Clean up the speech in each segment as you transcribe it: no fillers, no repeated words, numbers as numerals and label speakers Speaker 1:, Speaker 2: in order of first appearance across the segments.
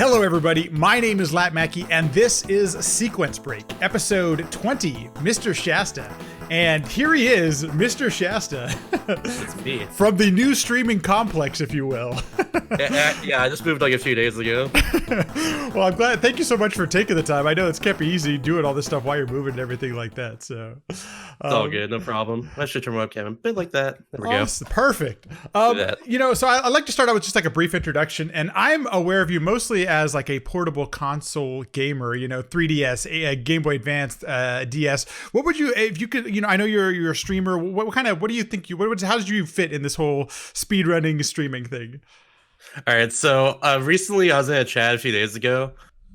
Speaker 1: Hello, everybody. My name is Lat Mackey, and this is Sequence Break, episode 20, Mr. Shasta. And here he is, Mr. Shasta.
Speaker 2: It's me.
Speaker 1: From the new streaming complex, if you will.
Speaker 2: Yeah, I just moved like a few days ago.
Speaker 1: Well, I'm glad. Thank you so much for taking the time. I know it's can't be easy doing all this stuff while you're moving and everything like that. So
Speaker 2: It's all good, no problem. I should turn my webcam a bit like that. There we go.
Speaker 1: Perfect. So I'd like to start out with just like a brief introduction. And I'm aware of you mostly as like a portable console gamer, 3DS, a Gameboy Advance, DS. What would you, if you could, I know you're a streamer. What do you think how did you fit in this whole speedrunning streaming thing?
Speaker 2: All right, so recently I was in a chat a few days ago,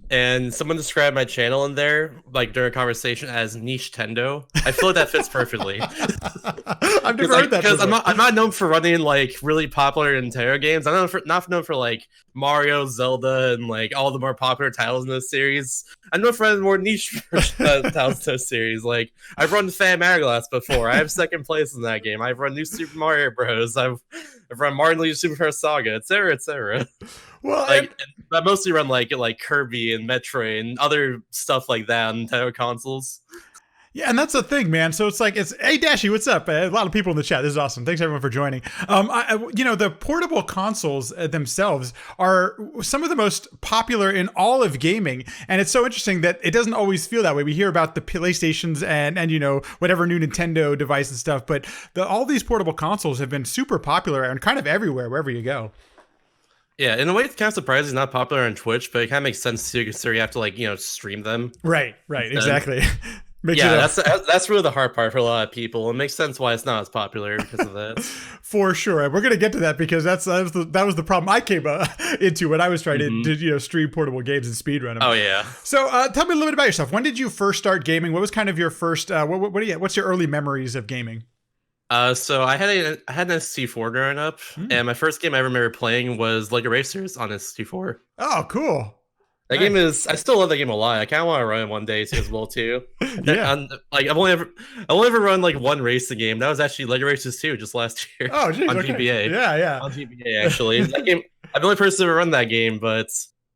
Speaker 2: and someone described my channel in there, like during a conversation, as niche tendo. I feel like that fits perfectly.
Speaker 1: I've never heard that
Speaker 2: because
Speaker 1: before.
Speaker 2: I'm not known for running like really popular Nintendo games. I'm not known for like Mario, Zelda, and like all the more popular titles in this series. I'm known for running more niche titles in this series. Like I've run Fan Hourglass before. I have second place in that game. I've run New Super Mario Bros. I've run Martin Luigi Super Saga, etc., etc.
Speaker 1: Well,
Speaker 2: I mostly run like Kirby and Metroid and other stuff like that on Nintendo consoles.
Speaker 1: yeah, and that's the thing, man. So it's hey, Dashy, what's up? A lot of people in the chat. This is awesome. Thanks everyone for joining. The portable consoles themselves are some of the most popular in all of gaming, and it's so interesting that it doesn't always feel that way. We hear about the PlayStations and whatever new Nintendo device and stuff, but all these portable consoles have been super popular and kind of everywhere, wherever you go.
Speaker 2: Yeah, in a way, it's kind of surprising it's not popular on Twitch, but it kind of makes sense too, considering you have to stream them.
Speaker 1: Right, exactly.
Speaker 2: That's really the hard part for a lot of people. It makes sense why it's not as popular because of that.
Speaker 1: For sure, we're gonna get to that because that was the problem I came into when I was trying to stream portable games and speedrun them.
Speaker 2: Oh yeah.
Speaker 1: So tell me a little bit about yourself. When did you first start gaming? What was kind of your first? What's your early memories of gaming?
Speaker 2: So I had an ST4 growing up, and my first game I remember playing was Lego Racers on ST4.
Speaker 1: Oh, cool.
Speaker 2: That game I still love that game a lot. I kind of want to run it one day as well too.
Speaker 1: Yeah.
Speaker 2: I've only ever run like one racing game. That was actually Lego Racers 2 just last year.
Speaker 1: Oh, geez,
Speaker 2: on
Speaker 1: okay.
Speaker 2: GBA.
Speaker 1: Yeah.
Speaker 2: On GBA actually. That game, I'm the only person to ever run that game, but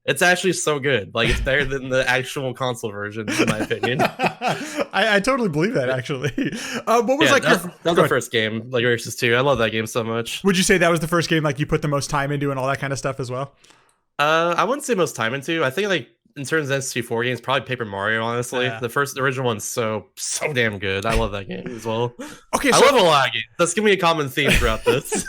Speaker 2: it's actually so good. Like it's better than the actual console version, in my opinion.
Speaker 1: I totally believe that actually. What was
Speaker 2: that was the first game, Lego Racers 2. I love that game so much.
Speaker 1: Would you say that was the first game like you put the most time into and all that kind of stuff as well?
Speaker 2: I wouldn't say most time into. I think like in terms of ST4 games, probably Paper Mario, honestly.
Speaker 1: Yeah.
Speaker 2: The original one's so damn good. I love that game as well.
Speaker 1: Okay,
Speaker 2: I love a lot of games. That's gonna be a common theme throughout this.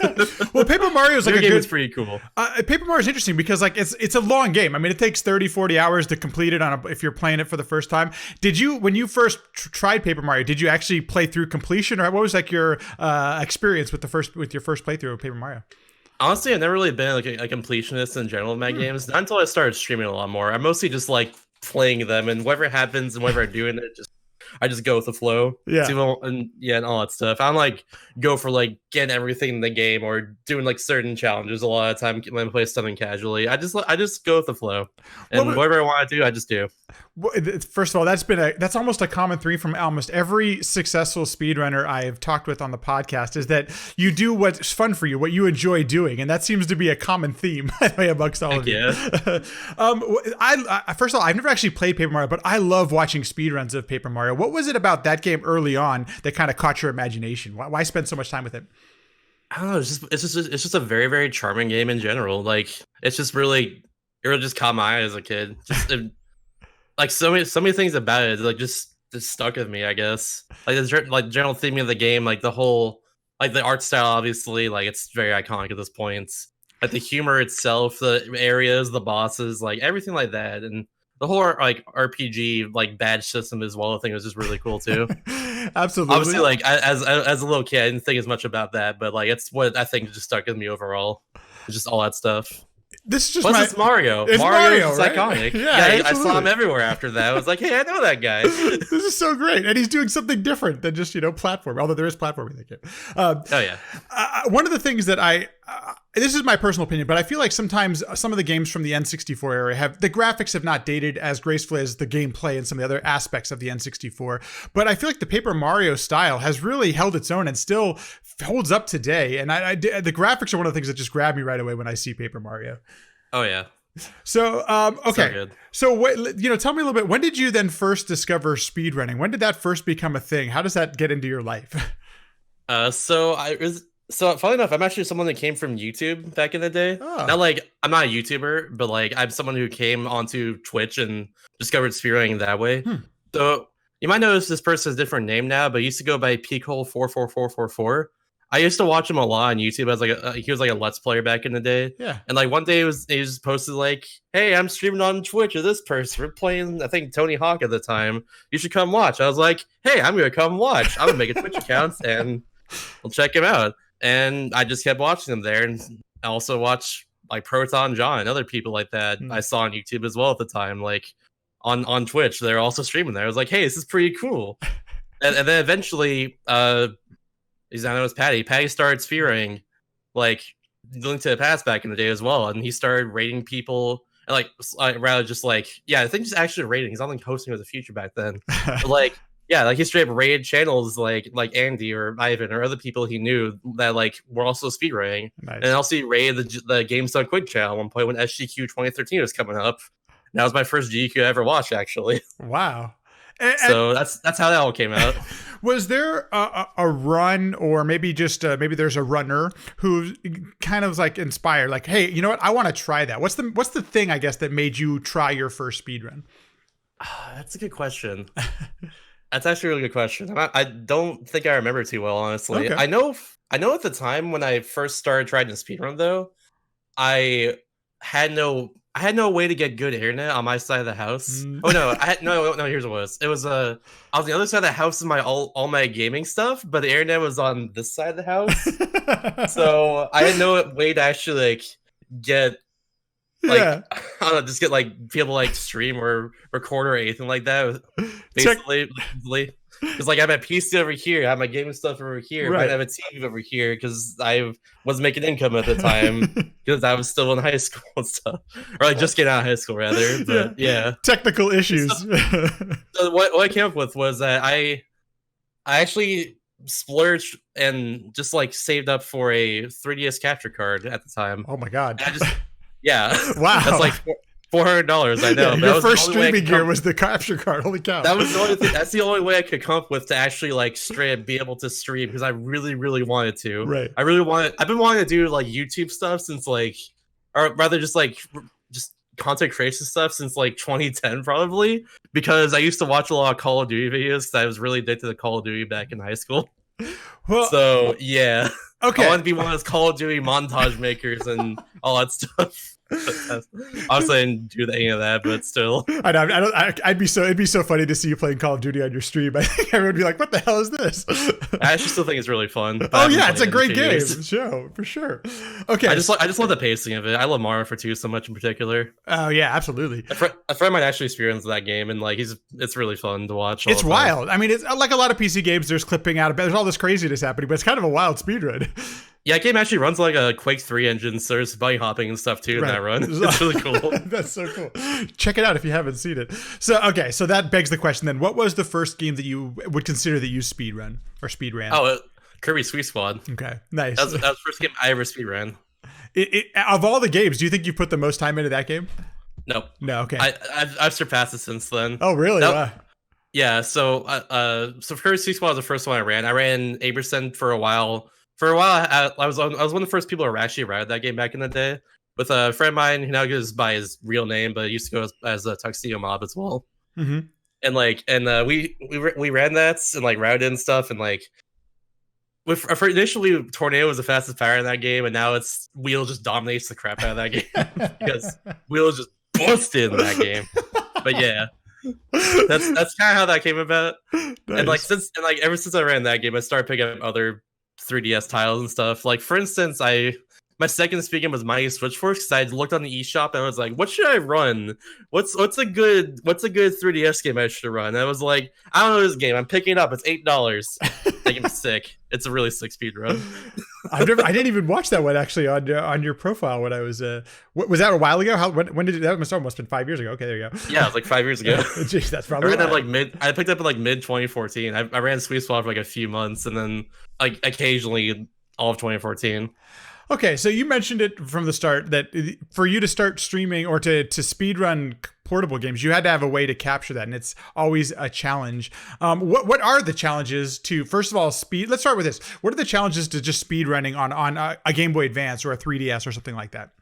Speaker 1: Well, Paper Mario is like
Speaker 2: game is pretty cool.
Speaker 1: Paper Mario is interesting because like it's a long game. I mean, it takes 30-40 hours to complete it if you're playing it for the first time. Did you, when you first tried Paper Mario, did you actually play through completion, or what was like your experience with your first playthrough of Paper Mario?
Speaker 2: Honestly, I've never really been like a completionist in general in my games. Not until I started streaming a lot more. I mostly just like playing them, and whatever happens and whatever I'm doing, I just go with the flow.
Speaker 1: Yeah.
Speaker 2: And all that stuff. I don't like go for like getting everything in the game or doing like certain challenges a lot of the time when I play something casually. I just go with the flow. And whatever I want to do, I just do.
Speaker 1: First of all, that's almost a common theme from almost every successful speedrunner I've talked with on the podcast, is that you do what's fun for you, what you enjoy doing, and that seems to be a common theme amongst all of you. First of all, I've never actually played Paper Mario, but I love watching speedruns of Paper Mario. What was it about that game early on that kind of caught your imagination? Why spend so much time with it?
Speaker 2: I don't know. It's just a very, very charming game in general. Like it really just caught my eye as a kid. Like so many things about it, like just stuck with me, I guess. Like the general theme of the game, like the whole, like the art style, obviously, like it's very iconic at this point. Like the humor itself, the areas, the bosses, like everything like that, and the whole like RPG like badge system as well. I think it was just really cool too.
Speaker 1: Absolutely.
Speaker 2: Obviously, like as a little kid, I didn't think as much about that, but like it's what I think just stuck with me overall. It's just all that stuff.
Speaker 1: This is just
Speaker 2: it's Mario.
Speaker 1: It's Mario, right?
Speaker 2: Iconic.
Speaker 1: Yeah,
Speaker 2: I saw him everywhere after that. I was like, hey, I know that guy.
Speaker 1: This is so great, and he's doing something different than just platform. Although there is platforming in the game.
Speaker 2: Oh yeah.
Speaker 1: One of the things that this is my personal opinion, but I feel like sometimes some of the games from the N64 era the graphics have not dated as gracefully as the gameplay and some of the other aspects of the N64. But I feel like the Paper Mario style has really held its own and still holds up today. And the graphics are one of the things that just grab me right away when I see Paper Mario.
Speaker 2: Oh yeah.
Speaker 1: So,
Speaker 2: So
Speaker 1: okay.
Speaker 2: good.
Speaker 1: So, what, tell me a little bit. When did you then first discover speedrunning? When did that first become a thing? How does that get into your life?
Speaker 2: So I was so funny enough, I'm actually someone that came from YouTube back in the day.
Speaker 1: Oh,
Speaker 2: Not like I'm not a YouTuber, but like I'm someone who came onto Twitch and discovered speedrunning that way.
Speaker 1: hmm.
Speaker 2: So you might notice this person has a different name now, but he used to go by Peakhole44444. I used to watch him a lot on YouTube as like he was like a Let's Player back in the day.
Speaker 1: Yeah.
Speaker 2: And like one day he was posted like, "Hey, I'm streaming on Twitch with this person. We're playing, I think Tony Hawk at the time. You should come watch." I was like, "Hey, I'm gonna come watch. I'm gonna make a Twitch account and we'll check him out." And I just kept watching him there, and I also watch like Proton John and other people like that
Speaker 1: Hmm.
Speaker 2: I saw on YouTube as well at the time, like on Twitch. They're also streaming there. I was like, "Hey, this is pretty cool." And then eventually, his name was Patty. Patty started spearing, like Link to the Past back in the day as well, and he started rating people. And rather just like, yeah, I think he's actually rating. He's not like hosting with the future back then, but like, yeah, like he straight up raided channels like Andy or Ivan or other people he knew that like were also speedrunning.
Speaker 1: Nice.
Speaker 2: And also he raided the Games Done Quick channel at one point when SGQ 2013 was coming up. And that was my first GQ I ever watched, actually.
Speaker 1: Wow.
Speaker 2: So that's how that all came out.
Speaker 1: Was there a run, or maybe just maybe there's a runner who kind of like inspired, like, hey, you know what? I want to try that. What's the thing, I guess, that made you try your first speed run?
Speaker 2: That's a good question. That's actually a really good question. I don't think I remember too well, honestly.
Speaker 1: Okay.
Speaker 2: I know at the time when I first started trying to speedrun though, I had no way to get good internet on my side of the house.
Speaker 1: Mm.
Speaker 2: Oh no, I had no. Here's what it was. It was I was on the other side of the house with my all my gaming stuff, but the internet was on this side of the house. So I had no way to actually like get like
Speaker 1: Yeah.
Speaker 2: I don't know, just get like be able to like stream or record or anything like that. Basically, because like I have my PC over here, I have my gaming stuff over here,
Speaker 1: Right.
Speaker 2: I have a TV over here because I wasn't making income at the time because I was still in high school and stuff, or like just getting out of high school rather. But yeah.
Speaker 1: Technical issues.
Speaker 2: So what I came up with was that I actually splurged and just like saved up for a 3DS capture card at the time.
Speaker 1: Oh my god.
Speaker 2: And I just yeah,
Speaker 1: Wow.
Speaker 2: that's like $400. I know.
Speaker 1: Yeah, your first streaming gear was the capture card. Holy cow.
Speaker 2: That was the only thing. That's the only way I could come up with to actually like straight be able to stream because I really, really wanted to.
Speaker 1: Right.
Speaker 2: I've been wanting to do like YouTube stuff since like, or rather just content creation stuff since like 2010 probably, because I used to watch a lot of Call of Duty videos because I was really addicted to Call of Duty back in high school.
Speaker 1: Well,
Speaker 2: so yeah.
Speaker 1: okay.
Speaker 2: I want to be one of those Call of Duty montage makers and all that stuff. Obviously, I didn't do any of that, but still.
Speaker 1: I know. It'd be so funny to see you playing Call of Duty on your stream. I think everyone would be like, "What the hell is this?"
Speaker 2: I actually still think it's really fun.
Speaker 1: Oh yeah, it's a great game show for sure. Okay,
Speaker 2: I just love the pacing of it. I love Mario for 2 so much in particular.
Speaker 1: Oh yeah, absolutely.
Speaker 2: A friend of mine actually experienced that game, and like it's really fun to watch.
Speaker 1: It's wild. I mean, it's like a lot of PC games. There's clipping out of it. There's all this craziness happening, but it's kind of a wild speedrun.
Speaker 2: Yeah, that game actually runs like a Quake 3 engine, so there's bunny hopping and stuff too in that run. It's really cool.
Speaker 1: That's so cool. Check it out if you haven't seen it. So okay, so that begs the question then: what was the first game that you would consider that you speedrun or speedran?
Speaker 2: Oh, Kirby Sweet Squad.
Speaker 1: Okay, nice.
Speaker 2: That was the first game I ever speedran.
Speaker 1: Of all the games, do you think you put the most time into that game?
Speaker 2: Nope.
Speaker 1: No. Okay.
Speaker 2: I've surpassed it since then.
Speaker 1: Oh really? Wow.
Speaker 2: Yeah. So Kirby Sweet Squad was the first one I ran. I ran Aberson for a while. For a while, I was one of the first people who actually ran that game back in the day with a friend of mine who now goes by his real name, but used to go as a Tuxedo Mob as well.
Speaker 1: Mm-hmm.
Speaker 2: And we ran that and like routed and stuff, and like initially Tornado was the fastest power in that game, and now it's Wheel just dominates the crap out of that game because Wheel is just busted in that game. But yeah. That's kind of how that came about. Nice. And like ever since I ran that game, I started picking up other 3DS titles and stuff. Like for instance, my second speed game was Mighty Switch Force because I looked on the eShop and I was like, what should I run? What's a good 3DS game I should run? And I was like, I don't know this game. I'm picking it up. It's $8. That game's sick. It's a really sick speed run.
Speaker 1: I didn't even watch that one actually on your profile when I was was that a while ago? When did that must have been 5 years ago? Okay, there you go.
Speaker 2: Yeah, it was like 5 years ago.
Speaker 1: Jeez, that's probably.
Speaker 2: I picked up in like mid 2014. I ran Sweet Spot for like a few months and then like occasionally all of 2014.
Speaker 1: Okay, so you mentioned it from the start that for you to start streaming or to speedrun portable games, you had to have a way to capture that, and it's always a challenge. What are the challenges to, first of all, speed? Let's start with this. What are the challenges to just speedrunning on a Game Boy Advance or a 3DS or something like that?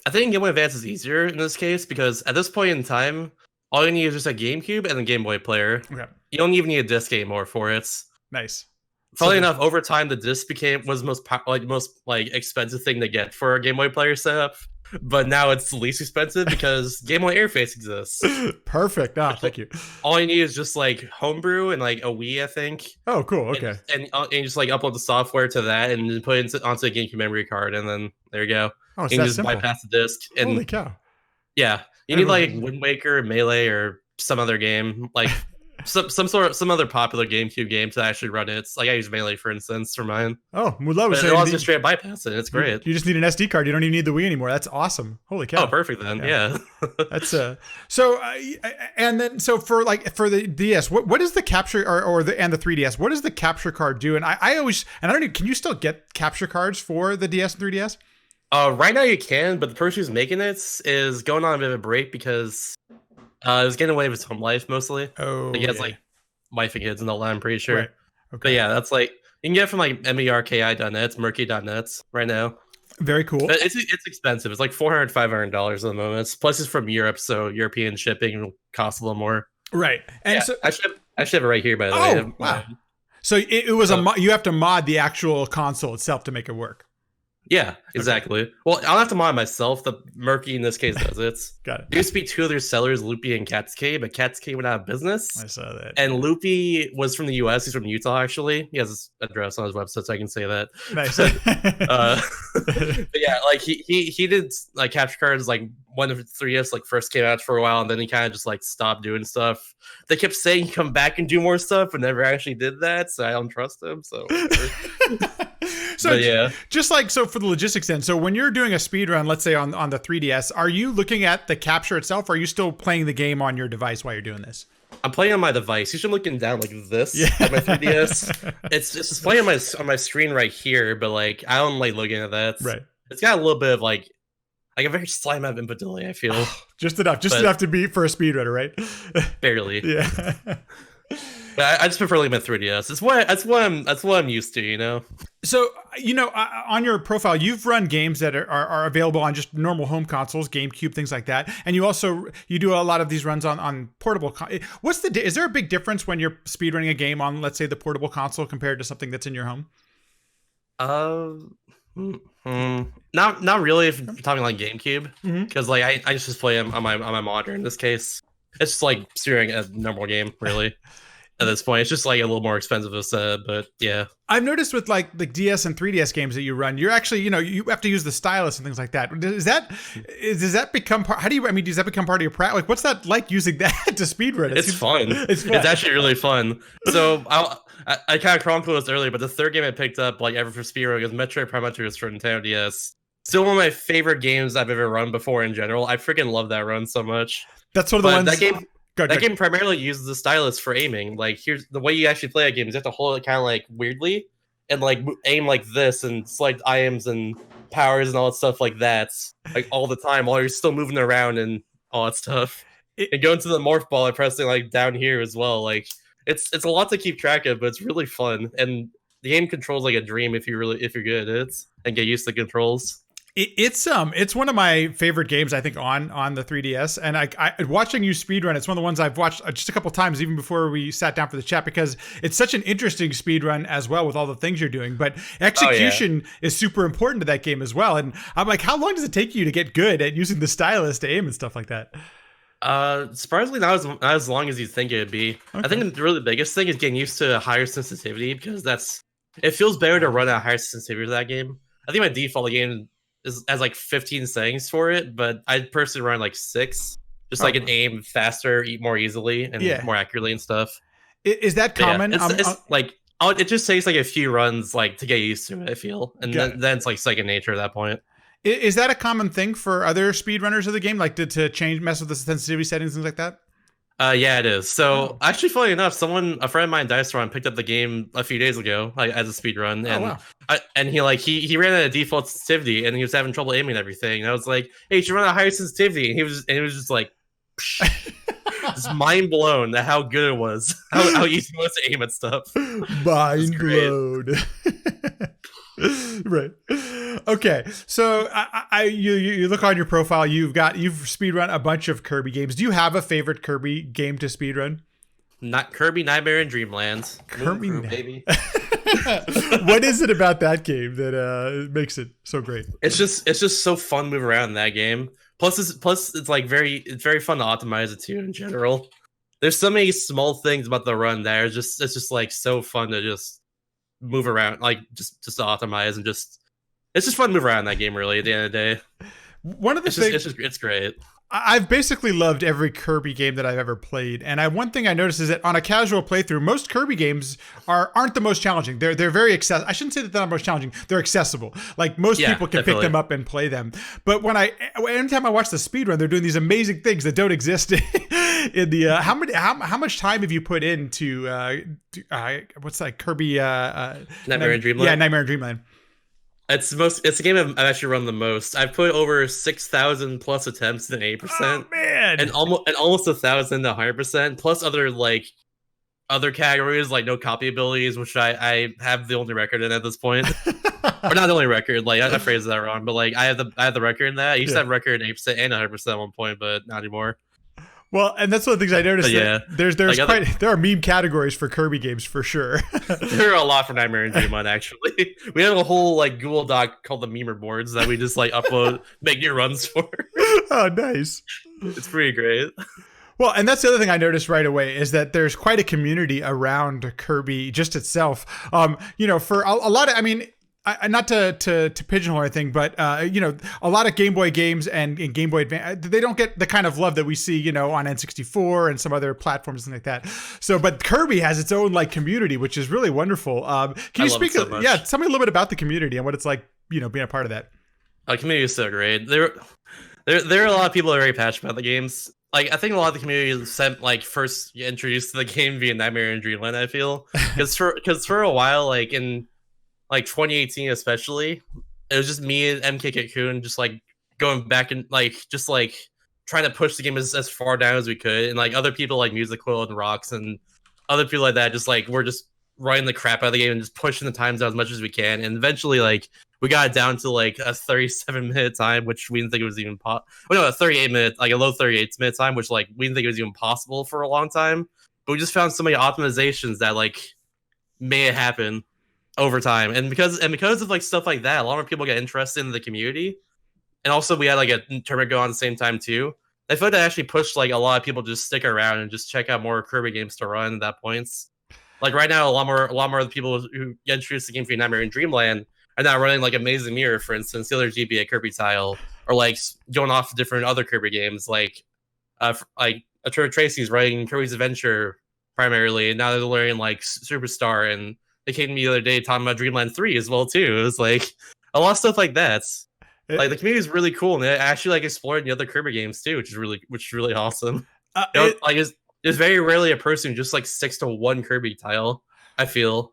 Speaker 2: I think Game Boy Advance is easier in this case because at this point in time, all you need is just a GameCube and a Game Boy player.
Speaker 1: Okay,
Speaker 2: You don't even need a disc anymore for it.
Speaker 1: nice.
Speaker 2: Funnily enough, over time the disc was most expensive thing to get for a Game Boy player setup, but now it's the least expensive because Game Boy Interface exists.
Speaker 1: Perfect. Ah, thank you.
Speaker 2: All you need is just like homebrew and like a Wii, I think.
Speaker 1: Oh, cool. Okay.
Speaker 2: And just like upload the software to that and then put it onto a GameCube memory card, and then there you go.
Speaker 1: Oh, it's
Speaker 2: you can
Speaker 1: that
Speaker 2: just
Speaker 1: simple.
Speaker 2: bypass the disc. And
Speaker 1: Holy cow.
Speaker 2: yeah, you need like Wind Waker, Melee, or some other game like. Some other popular GameCube game to actually run it. It's like I use Melee for instance for mine.
Speaker 1: Oh, Mula was
Speaker 2: saying
Speaker 1: saying
Speaker 2: just straight bypass it. It's great.
Speaker 1: You just need an SD card. You don't even need the Wii anymore. That's awesome. Holy cow.
Speaker 2: Oh, perfect then. Yeah.
Speaker 1: That's and then so for the DS, what is the capture or the 3DS? What does the capture card do? And I always, and I don't know, can you still get capture cards for the DS and 3DS?
Speaker 2: Right now you can, but the person who's making it is going on a bit of a break because it was getting away with his home life mostly.
Speaker 1: Oh,
Speaker 2: he has like wife and kids and all that, I'm pretty sure.
Speaker 1: Right. Okay.
Speaker 2: But yeah, that's like you can get it from like merki.net, murky.net right now.
Speaker 1: Very cool.
Speaker 2: But it's expensive. It's like $400-$500 at the moment. Plus, it's from Europe, so European shipping will cost a little more.
Speaker 1: Right. And
Speaker 2: yeah,
Speaker 1: so
Speaker 2: I should have it right here, by the way.
Speaker 1: Oh, wow. So it was you have to mod the actual console itself to make it work.
Speaker 2: Yeah, exactly. Okay. Well, I'll have to mod myself. The Murky in this case does it.
Speaker 1: Got it.
Speaker 2: There used to be two other sellers, Loopy and Catskey, but Catskey went out of business.
Speaker 1: I saw that.
Speaker 2: And Loopy was from the US. He's from Utah, actually. He has his address on his website, so I can say that.
Speaker 1: Nice.
Speaker 2: But yeah, like he did like capture cards like when the 3DS like first came out for a while, and then he kind of just like stopped doing stuff. They kept saying he'd come back and do more stuff, but never actually did that. So I don't trust him. So.
Speaker 1: So
Speaker 2: but yeah,
Speaker 1: just like so for the logistics then. So when you're doing a speed run, let's say on the 3DS, are you looking at the capture itself? Or are you still playing the game on your device while you're doing this?
Speaker 2: I'm playing on my device. Usually looking down like this at my 3DS. It's just playing on my screen right here, but like I don't like looking at that.
Speaker 1: Right.
Speaker 2: It's got a little bit of like a very slight amount of input delay, I feel.
Speaker 1: just enough to be for a speedrunner, right?
Speaker 2: Barely.
Speaker 1: Yeah.
Speaker 2: But I just prefer looking at 3DS. That's what I'm used to, you know.
Speaker 1: So on your profile, you've run games that are available on just normal home consoles, GameCube, things like that, and you do a lot of these runs on portable. Is there a big difference when you're speedrunning a game on, let's say, the portable console compared to something that's in your home?
Speaker 2: Not really. If you're talking like GameCube, because like I just play on my monitor. In this case, it's just like steering a normal game, really. At this point, it's just like a little more expensive to set, but yeah.
Speaker 1: I've noticed with like the DS and 3DS games that you run, you're actually, you have to use the stylus and things like that. Does that become part? Does that become part of your practice? Like, what's that like using that to speedrun?
Speaker 2: It's fun. It's actually really fun. So I kind of chronicled this earlier, but the third game I picked up like ever for speedrun was Metroid Prime Hunters for Nintendo DS. Still one of my favorite games I've ever run before in general. I freaking love that run so much.
Speaker 1: That's one of the ones.
Speaker 2: That game. That game primarily uses the stylus for aiming. Like, here's the way you actually play a game is you have to hold it kind of like weirdly and like aim like this and select items and powers and all that stuff like that, like all the time while you're still moving around and all that stuff. And going to the morph ball and pressing like down here as well. Like it's a lot to keep track of, but it's really fun. And the game controls like a dream if you're good at it and get used to the controls.
Speaker 1: It's one of my favorite games, I think, on the 3DS, and I watching you speedrun, it's one of the ones I've watched just a couple times even before we sat down for the chat, because it's such an interesting speedrun as well with all the things you're doing, but execution is super important to that game as well. And I'm like, how long does it take you to get good at using the stylus to aim and stuff like that?
Speaker 2: Surprisingly not as long as you think it would be. Okay. I think really the biggest thing is getting used to higher sensitivity, because it feels better to run at higher sensitivity to that game. I think my default game has like 15 settings for it, but I personally run like 6, just like an aim faster, eat more easily and more accurately and stuff.
Speaker 1: Is that common?
Speaker 2: Yeah, it just takes like a few runs like to get used to it, I feel, and then it's like second nature at that point.
Speaker 1: Is that a common thing for other speedrunners of the game, like to mess with the sensitivity settings, things like that?
Speaker 2: Yeah, it is. So
Speaker 1: Oh,
Speaker 2: actually, funny enough, a friend of mine, Dice Run, picked up the game a few days ago, like as a speed run,
Speaker 1: oh
Speaker 2: and
Speaker 1: wow.
Speaker 2: he ran at a default sensitivity, and he was having trouble aiming and everything. And I was like, "Hey, you should run a higher sensitivity," and he was just like, psh, just mind blown at how good it was, how easy it was to aim at stuff. It's
Speaker 1: Mind
Speaker 2: great.
Speaker 1: blown. Right. Okay. So you look on your profile. You've speedrun a bunch of Kirby games. Do you have a favorite Kirby game to speedrun?
Speaker 2: Not Kirby Nightmare and Dreamland. Moon
Speaker 1: Kirby.
Speaker 2: Crew, baby.
Speaker 1: What is it about that game that makes it so great?
Speaker 2: It's just so fun to move around in that game. Plus it's like it's very fun to optimize it too in general. There's so many small things about the run that are just it's just like so fun to just move around, like just to optimize and just it's just fun to move around in that game. Really, at the end of the day,
Speaker 1: One of the things
Speaker 2: it's great.
Speaker 1: I've basically loved every Kirby game that I've ever played, and one thing I noticed is that on a casual playthrough, most Kirby games aren't the most challenging. They're very accessible. I shouldn't say that they're not most challenging. They're accessible. Like most people can pick them up and play them. But anytime I watch the speedrun, they're doing these amazing things that don't exist in the how much time have you put into what's that Kirby
Speaker 2: Nightmare and Dreamland?
Speaker 1: Yeah, Nightmare and Dreamland.
Speaker 2: It's the game I've actually run the most. I've put over 6,000 plus attempts in 8%.
Speaker 1: Oh man.
Speaker 2: And almost 1,000 to 100%, plus other categories like no copy abilities, which I have the only record in at this point. Or not the only record, like I phrased that wrong, but like I have the record in that. I used to have record 8% and 100% at one point, but not anymore.
Speaker 1: Well, and that's one of the things I noticed.
Speaker 2: Yeah,
Speaker 1: there are meme categories for Kirby games for sure.
Speaker 2: There are a lot for Nightmare and Dreamland. Actually, we have a whole like Google Doc called the Memer boards that we just like upload, make new runs for.
Speaker 1: Oh, nice!
Speaker 2: It's pretty great.
Speaker 1: Well, and that's the other thing I noticed right away is that there's quite a community around Kirby just itself. For a lot of, I mean, not to pigeonhole anything, but a lot of Game Boy games and Game Boy Advance, they don't get the kind of love that we see, on N64 and some other platforms and like that. So, but Kirby has its own like community, which is really wonderful. Can you speak? Yeah, tell me a little bit about the community and what it's like, being a part of that.
Speaker 2: The community is so great. There are a lot of people that are very passionate about the games. Like I think a lot of the community sent like first introduced to the game via Nightmare and Dreamland. I feel because for a while, like in like 2018 especially, it was just me and MK Cocoon just like going back and like just like trying to push the game as far down as we could, and like other people like Music Quill and Rocks and other people like that just like we're just running the crap out of the game and just pushing the times out as much as we can, and eventually like we got it down to like a 37-minute time, which we didn't think it was even a 38-minute, like a low 38-minute time, which like we didn't think it was even possible for a long time, but we just found so many optimizations that like made it happen over time, and because of like stuff like that, a lot of people get interested in the community, and also we had like a tournament go on at the same time too. I feel like that actually pushed like a lot of people to just stick around and just check out more Kirby games to run at that points. Like right now, a lot more of the people who get introduced to the game for Nightmare and Dreamland are now running like Amazing Mirror, for instance, the other GBA Kirby tile, or like going off to different other Kirby games, like Tracy's writing Kirby's Adventure primarily, and now they're learning like Superstar, and they came to me the other day talking about Dreamland 3 as well too. It was like a lot of stuff like that. Like the community is really cool, and they actually like exploring the other Kirby games too, which is really awesome. There's very rarely a person who just like sticks to one Kirby tile, I feel.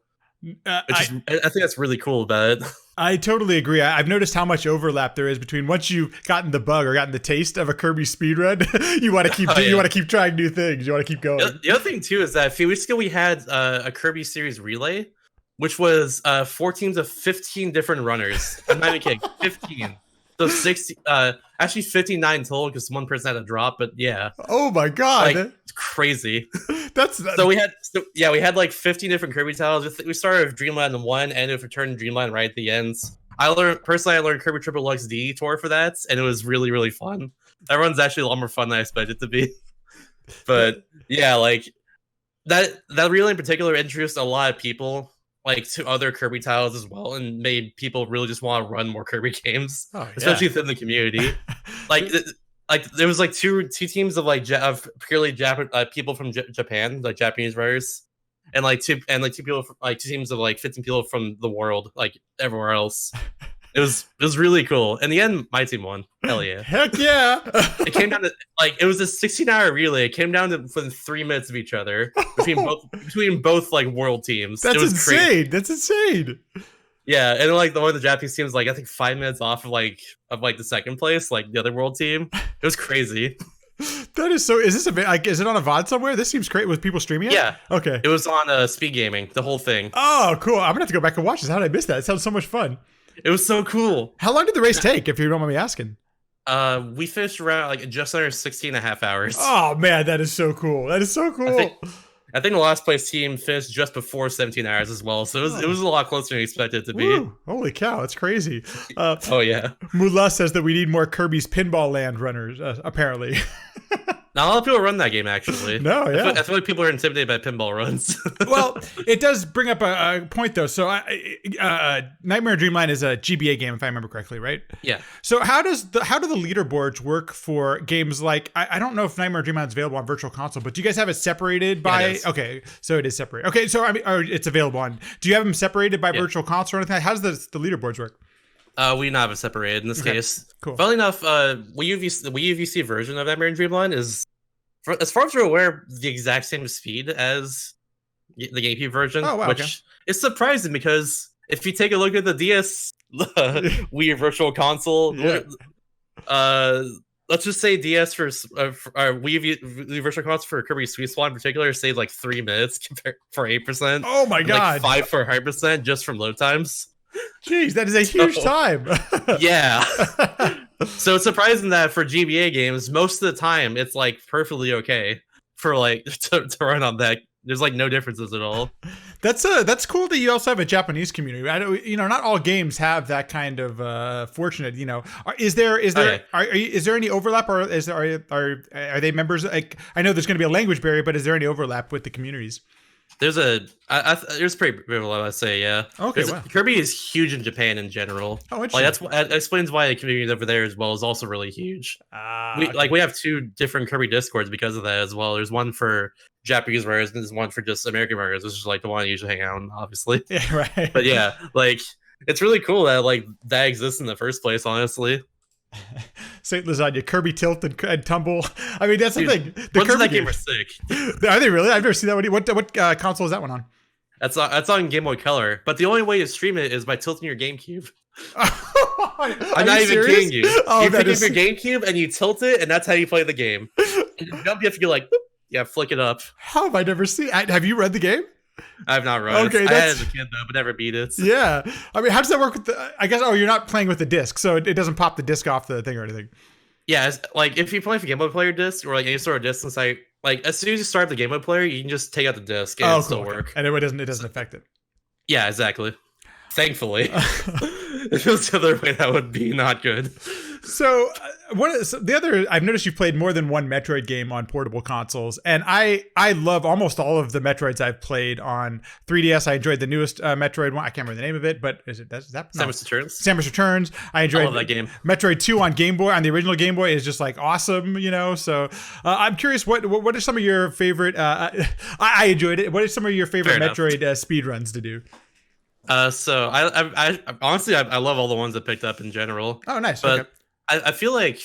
Speaker 2: I think that's really cool about it.
Speaker 1: I totally agree. I've noticed how much overlap there is between once you've gotten the bug or gotten the taste of a Kirby speedrun, you want to keep trying new things. You want to keep going.
Speaker 2: The other thing too is that a few weeks ago we had a Kirby series relay, which was 14 to 15 different runners. I'm not even kidding, 15. So 60, actually 59 total because one person had a drop, but yeah.
Speaker 1: Oh my god,
Speaker 2: like, it's crazy.
Speaker 1: So
Speaker 2: we had like 15 different Kirby titles. We started with Dreamland 1, ended with Return to Dreamland right at the ends. I learned Kirby Triple Lux D Tour for that, and it was really fun. That run's actually a lot more fun than I expected it to be. But yeah, like that relay in particular introduced a lot of people like to other Kirby titles as well, and made people really just want to run more Kirby games, especially within the community. like there was like two teams of like purely people from Japan, like Japanese writers, and two teams of like 15 people from the world, like everywhere else. it was really cool. In the end, my team won. Hell yeah.
Speaker 1: Heck yeah.
Speaker 2: It came down to like it was a 16-hour relay. It came down to within 3 minutes of each other between both like world teams.
Speaker 1: That's
Speaker 2: it was
Speaker 1: insane.
Speaker 2: crazy.
Speaker 1: That's insane.
Speaker 2: Yeah, and like the one of the Japanese teams, like I think 5 minutes off of the second place, like the other world team. It was crazy.
Speaker 1: That is so. Is this is it on a VOD somewhere? This seems great with people streaming it.
Speaker 2: Yeah.
Speaker 1: Okay.
Speaker 2: It was on Speed Gaming, the whole thing.
Speaker 1: Oh, cool. I'm gonna have to go back and watch this. How did I miss that? It sounds so much fun.
Speaker 2: It was so cool.
Speaker 1: How long did the race take, if you don't mind me asking?
Speaker 2: We finished around like just under 16 and a half hours.
Speaker 1: Oh man, that is so cool. That is so cool.
Speaker 2: I think the last place team finished just before 17 hours as well, so it was a lot closer than we expected it to be.
Speaker 1: Woo. Holy cow, that's crazy.
Speaker 2: Oh yeah.
Speaker 1: Mula says that we need more Kirby's Pinball Land runners, apparently.
Speaker 2: Not a lot of people run that game, actually.
Speaker 1: No, yeah.
Speaker 2: I feel like people are intimidated by pinball runs.
Speaker 1: Well, it does bring up a point, though. So, Nightmare Dreamline is a GBA game, if I remember correctly, right?
Speaker 2: Yeah.
Speaker 1: So, how do the leaderboards work for games like? I don't know if Nightmare Dreamline is available on Virtual Console, but do you guys have it separated by?
Speaker 2: Yeah, it is.
Speaker 1: Okay, so it is separated. Okay, so I mean, it's available on. Do you have them separated by Virtual Console or anything? How does the leaderboards work?
Speaker 2: We not have it separated in this case.
Speaker 1: Cool.
Speaker 2: Funnily enough, the Wii UVC version of Nightmare Dreamline is, as far as we're aware, the exact same speed as the GameCube version, which is surprising because if you take a look at the DS Wii Virtual Console, let's just say DS for Wii Virtual Console for Kirby Sweet Spot in particular saved like 3 minutes for 8%.
Speaker 1: Oh my god!
Speaker 2: Like 5 for 100% just from load times.
Speaker 1: Jeez, that is a huge time.
Speaker 2: Yeah. So it's surprising that for GBA games, most of the time it's like perfectly okay for like to run on that. There's like no differences at all.
Speaker 1: That's cool that you also have a Japanese community. I don't, not all games have that kind of fortunate. Is there any overlap, or are they members? Like, I know there's going to be a language barrier, but is there any overlap with the communities?
Speaker 2: There's there's pretty privileged, I'd say, yeah.
Speaker 1: Okay, wow.
Speaker 2: Kirby is huge in Japan in general.
Speaker 1: Oh, interesting.
Speaker 2: That explains why the community over there as well is also really huge. We have 2 different Kirby Discords because of that as well. There's one for Japanese runners and there's one for just American runners, which is like the one I usually hang out on, obviously.
Speaker 1: Yeah, right.
Speaker 2: But yeah, like it's really cool that like that exists in the first place, honestly.
Speaker 1: Saint Lasagna, Kirby Tilt and Tumble. I mean, that's the thing. The
Speaker 2: Kirby that game are sick.
Speaker 1: Are they really? I've never seen that one. What console is that one on?
Speaker 2: That's on Game Boy Color. But the only way to stream it is by tilting your GameCube. I'm not even kidding you. You pick up your GameCube and you tilt it, and that's how you play the game. And you have to go like, flick it up.
Speaker 1: How have I never seen? Have you read the game?
Speaker 2: I have not run.
Speaker 1: Okay,
Speaker 2: I had it as a kid though, but never beat it.
Speaker 1: Yeah, I mean, how does that work with the? I guess you're not playing with the disc, so it doesn't pop the disc off the thing or anything.
Speaker 2: Yeah, it's, like if you play for Game Boy Player disc or like any sort of disc inside, like as soon as you start the Game Boy Player, you can just take out the disc and it'll still work.
Speaker 1: And it doesn't affect it.
Speaker 2: Yeah, exactly. Thankfully, if it was the other way, that would be not good.
Speaker 1: So I've noticed you've played more than one Metroid game on portable consoles, and I love almost all of the Metroids I've played on 3DS. I enjoyed the newest Metroid one. I can't remember the name of it, but is that
Speaker 2: Samus Returns?
Speaker 1: Samus Returns. I enjoyed
Speaker 2: that game.
Speaker 1: Metroid 2 on Game Boy, on the original Game Boy, is just like awesome, So I'm curious, what are some of your favorite? I enjoyed it. What are some of your favorite Metroid speedruns to do?
Speaker 2: So I honestly I love all the ones I picked up in general.
Speaker 1: Oh, nice.
Speaker 2: But
Speaker 1: okay.
Speaker 2: I feel like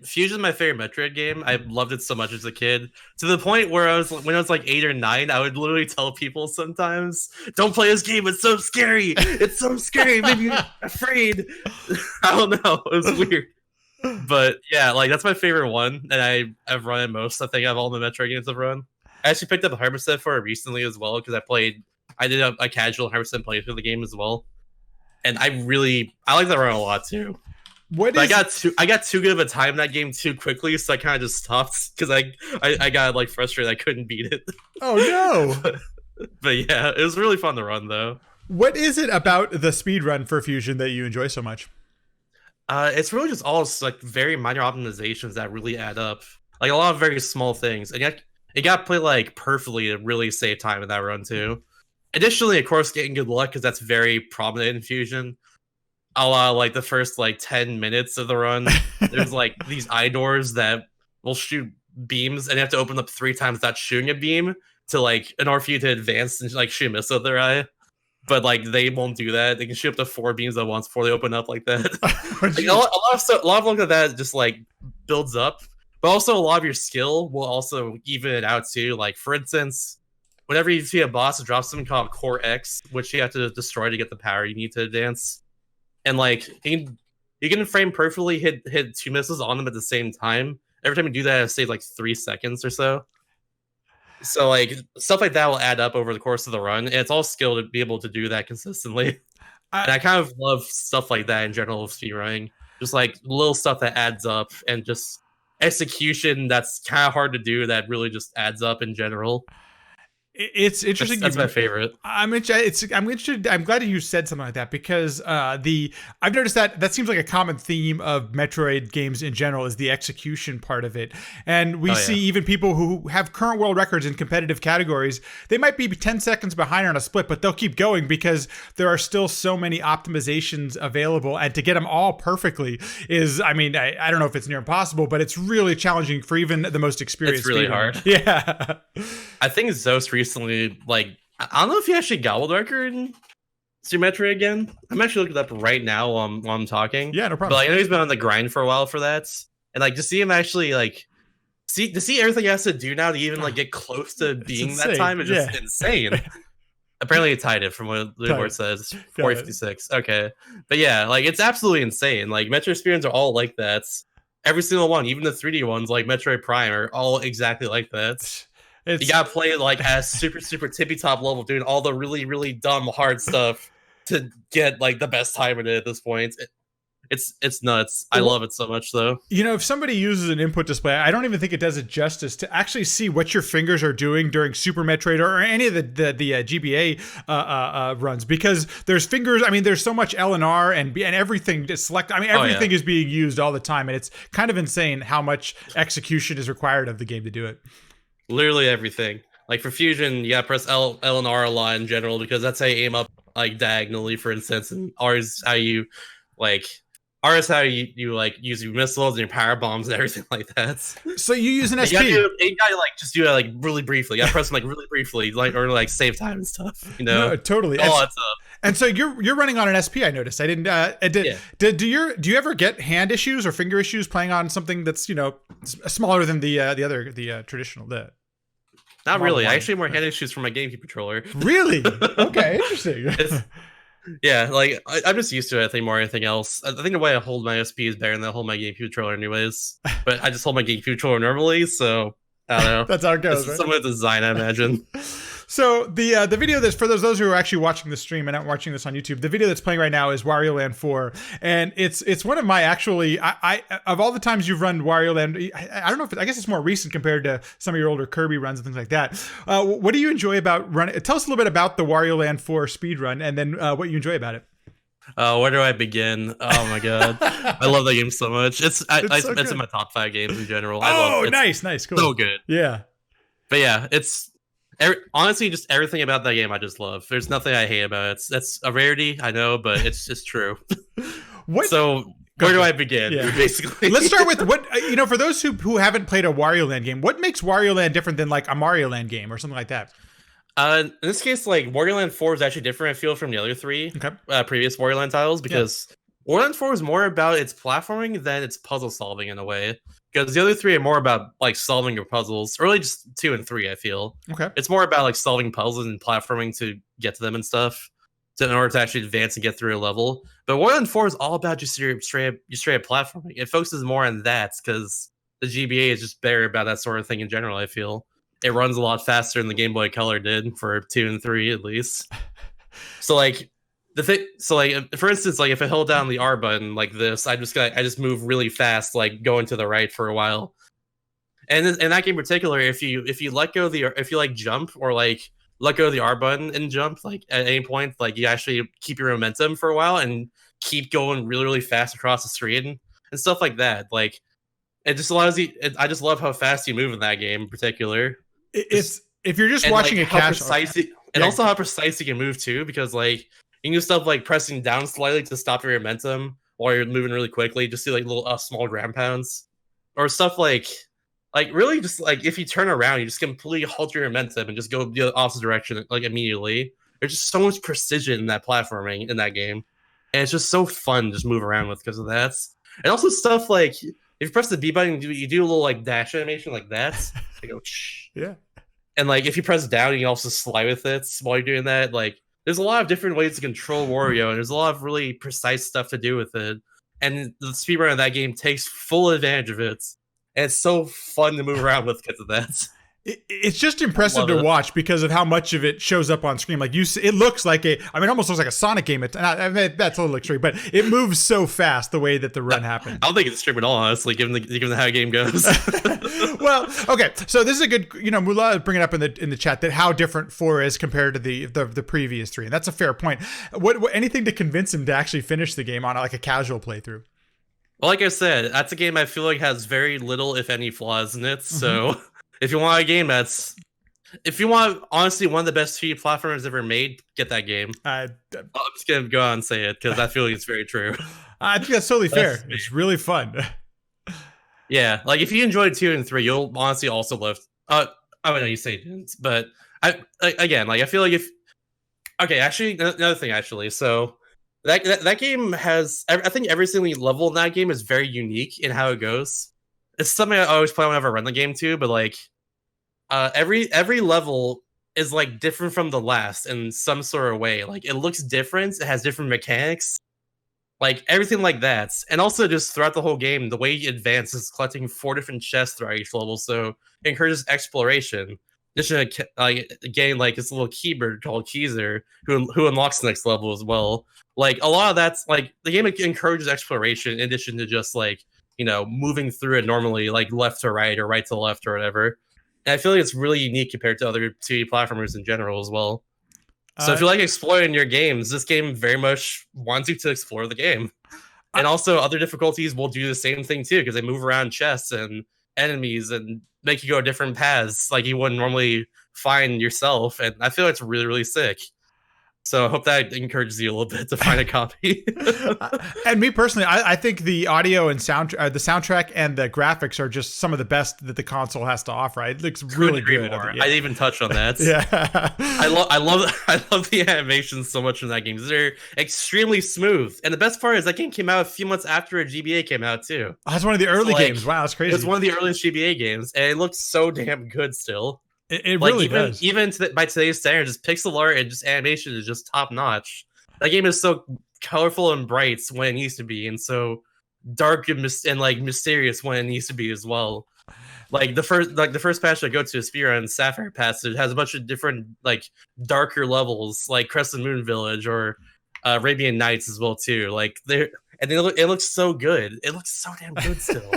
Speaker 2: Fusion's my favorite Metroid game. I loved it so much as a kid, to the point where when I was like 8 or 9, I would literally tell people sometimes, "Don't play this game. It's so scary. It's so scary. It made me afraid." I don't know. It was weird. But yeah, like that's my favorite one, and I've run it most. I think of all the Metroid games I've run. I actually picked up a 100% for it recently as well because I did a casual 100% playthrough of the game as well, and I like that run a lot too. I got too good of a time in that game too quickly, so I kind of just stopped because I got like frustrated I couldn't beat it.
Speaker 1: Oh no!
Speaker 2: but yeah, it was really fun to run though.
Speaker 1: What is it about the speed run for Fusion that you enjoy so much?
Speaker 2: It's really just all like very minor optimizations that really add up, like a lot of very small things, and yet it got played like perfectly to really save time in that run too. Additionally, of course, getting good luck because that's very prominent in Fusion. A lot like the first like 10 minutes of the run, there's like these eye doors that will shoot beams, and you have to open up 3 times without shooting a beam to like in order for you to advance and like shoot a missile at their eye. but like they won't do that. They can shoot up to 4 beams at once before they open up like that. Like,
Speaker 1: Jeez.
Speaker 2: a lot of like that just like builds up, but also a lot of your skill will also even it out too. Like for instance, whenever you see a boss, it drops something called Core X, which you have to destroy to get the power you need to advance. And like you can frame perfectly hit 2 missiles on them at the same time. Every time you do that, it saves like 3 seconds or so. So like stuff like that will add up over the course of the run. And it's all skill to be able to do that consistently. And I kind of love stuff like that in general of speedrunning. Just like little stuff that adds up and just execution that's kind of hard to do that really just adds up in general.
Speaker 1: It's interesting.
Speaker 2: That's my favorite.
Speaker 1: I'm interested. I'm glad you said something like that because I've noticed that seems like a common theme of Metroid games in general is the execution part of it, and we see even people who have current world records in competitive categories. They might be 10 seconds behind on a split, but they'll keep going because there are still so many optimizations available, and to get them all perfectly is, I mean, I don't know if it's near impossible, but it's really challenging for even the most experienced.
Speaker 2: It's really hard.
Speaker 1: Yeah,
Speaker 2: I think Zeus recently, like, I don't know if he actually got world record in Super Metroid again. I'm actually looking it up right now while I'm talking.
Speaker 1: Yeah, no problem.
Speaker 2: But like, I know he's been on the grind for a while for that, and like to see him actually like see everything he has to do now to even like get close to being that time is just insane. Apparently, he tied it from what the report says, 456. Okay, but yeah, like it's absolutely insane. Like Metroid speedruns are all like that. Every single one, even the 3D ones like Metroid Prime, are all exactly like that. You gotta play like at super tippy top level, doing all the really dumb hard stuff to get like the best time in it at this point. It's nuts. I love it so much though.
Speaker 1: You know, if somebody uses an input display, I don't even think it does it justice to actually see what your fingers are doing during Super Metroid or any of the GBA runs, because there's fingers. I mean, there's so much L and R and everything to select. I mean, everything is being used all the time, and it's kind of insane how much execution is required of the game to do it.
Speaker 2: Literally everything. Like for fusion, you gotta press L and R a lot in general because that's how you aim up like diagonally, for instance, and R is how you like. R is how you like use your missiles and your power bombs and everything like that.
Speaker 1: So you use an SP.
Speaker 2: You gotta like just do it like really briefly. You gotta press them like really briefly, like or like save time and stuff. You know,
Speaker 1: no, totally.
Speaker 2: All that stuff.
Speaker 1: And so you're running on an SP. I noticed. I didn't. Do you ever get hand issues or finger issues playing on something that's smaller than the traditional
Speaker 2: Not really. I actually have more hand issues from my GameCube controller.
Speaker 1: Really? Okay, interesting.
Speaker 2: Yeah, like I'm just used to it. I think more than anything else. I think the way I hold my SP is better than I hold my GameCube controller, anyways. But I just hold my GameCube controller normally, so I don't know.
Speaker 1: That's how it goes. Right?
Speaker 2: Some of the design, I imagine.
Speaker 1: So the video that's for those who are actually watching the stream and not watching this on YouTube, the video that's playing right now is Wario Land 4, and it's one of my actually I of all the times you've run Wario Land, I don't know if I guess it's more recent compared to some of your older Kirby runs and things like that. What do you enjoy about running? Tell us a little bit about the Wario Land 4 speed run, and then what you enjoy about it.
Speaker 2: Where do I begin? Oh my god, I love that game so much. It's in my top 5 games in general. I love it. Nice, cool, so good.
Speaker 1: Yeah,
Speaker 2: but yeah, it's. Honestly, just everything about that game I just love. There's nothing I hate about it. That's a rarity, I know, but it's just true. So where do I begin? Yeah. Basically,
Speaker 1: let's start with what for those who haven't played a Wario Land game. What makes Wario Land different than like a Mario Land game or something like that?
Speaker 2: In this case, like Wario Land 4 is actually different, I feel, from the other 3 previous Wario Land titles, because Wario Land 4 is more about its platforming than its puzzle solving in a way. Because the other 3 are more about like solving your puzzles, or really just 2 and 3. I feel it's more about like solving puzzles and platforming to get to them and stuff, in order to actually advance and get through a level. But Wario Land 4 is all about just your straight up platforming. It focuses more on that because the GBA is just better about that sort of thing in general. I feel it runs a lot faster than the Game Boy Color did for 2 and 3 at least. So like. For instance, like if I hold down the R button like this, I just move really fast, like going to the right for a while. And in that game in particular, if you let go if you like jump or like let go of the R button and jump, like at any point, like you actually keep your momentum for a while and keep going really fast across the screen and stuff like that. Like it just allows you. I just love how fast you move in that game in particular.
Speaker 1: If you're just watching
Speaker 2: like
Speaker 1: a cache,
Speaker 2: also how precise you can move too, because like. You can do stuff like pressing down slightly to stop your momentum while you're moving really quickly. Just do like little small ground pounds, or stuff like really just like if you turn around, you just completely halt your momentum and just go the opposite direction like immediately. There's just so much precision in that platforming in that game, and it's just so fun to just move around with because of that. And also stuff like if you press the B button, you do a little like dash animation like that. You go, shh.
Speaker 1: Yeah.
Speaker 2: And like if you press down, you can also slide with it while you're doing that. Like there's a lot of different ways to control Wario, and there's a lot of really precise stuff to do with it. And the speedrun of that game takes full advantage of it. And it's so fun to move around with because of that.
Speaker 1: It's just impressive to watch because of how much of it shows up on screen. Like it looks like it almost looks like a Sonic game. That's a little extreme, but it moves so fast the way that the run happens.
Speaker 2: I don't think it's extreme at all, honestly, given how the game goes.
Speaker 1: Well, okay, so this is a good, Mula bringing up in the chat that how different 4 is compared to the previous 3, and that's a fair point. What anything to convince him to actually finish the game on like a casual playthrough?
Speaker 2: Well, like I said, that's a game I feel like has very little, if any, flaws in it. So. If you want a game if you want, honestly, one of the best 3D platformers ever made, get that game. I'm just going to go on and say it because I feel like it's very true.
Speaker 1: I think that's totally fair. It's really fun.
Speaker 2: Yeah, like if you enjoyed 2 and 3, you'll honestly also love. I don't know you say it, but I feel like actually, another thing, actually. So that game has, I think every single level in that game is very unique in how it goes. It's something I always play whenever I run the game too, but like every level is like different from the last in some sort of way. Like it looks different, it has different mechanics, like everything like that. And also just throughout the whole game, the way you advance is collecting 4 different chests throughout each level, so it encourages exploration. Just getting like this little keybird called Keezer who unlocks the next level as well. Like a lot of that's like the game encourages exploration in addition to just like moving through it normally, like left to right or right to left or whatever. And I feel like it's really unique compared to other 2D platformers in general as well. So if you like exploring your games, this game very much wants you to explore the game. And also other difficulties will do the same thing too, because they move around chests and enemies and make you go different paths like you wouldn't normally find yourself. And I feel it's really, really sick. So I hope that encourages you a little bit to find a copy.
Speaker 1: And me personally, I think the audio and the soundtrack and the graphics are just some of the best that the console has to offer. It looks really good.
Speaker 2: Yeah. I didn't even touch on that.
Speaker 1: Yeah,
Speaker 2: I love the animations so much in that game. They're extremely smooth, and the best part is that game came out a few months after a GBA came out too.
Speaker 1: Oh, that's one of the early games. Wow, that's crazy.
Speaker 2: It's one of the earliest GBA games, and it looks so damn good still.
Speaker 1: It really does.
Speaker 2: Even by today's standards, just pixel art and just animation is just top notch. That game is so colorful and bright when it needs to be, and so dark and mysterious when it needs to be as well. Like the first patch I go to, Speedrun Sapphire Passage, has a bunch of different like darker levels, like Crescent Moon Village or Arabian Nights as well too. Like it looks so good. It looks so damn good still.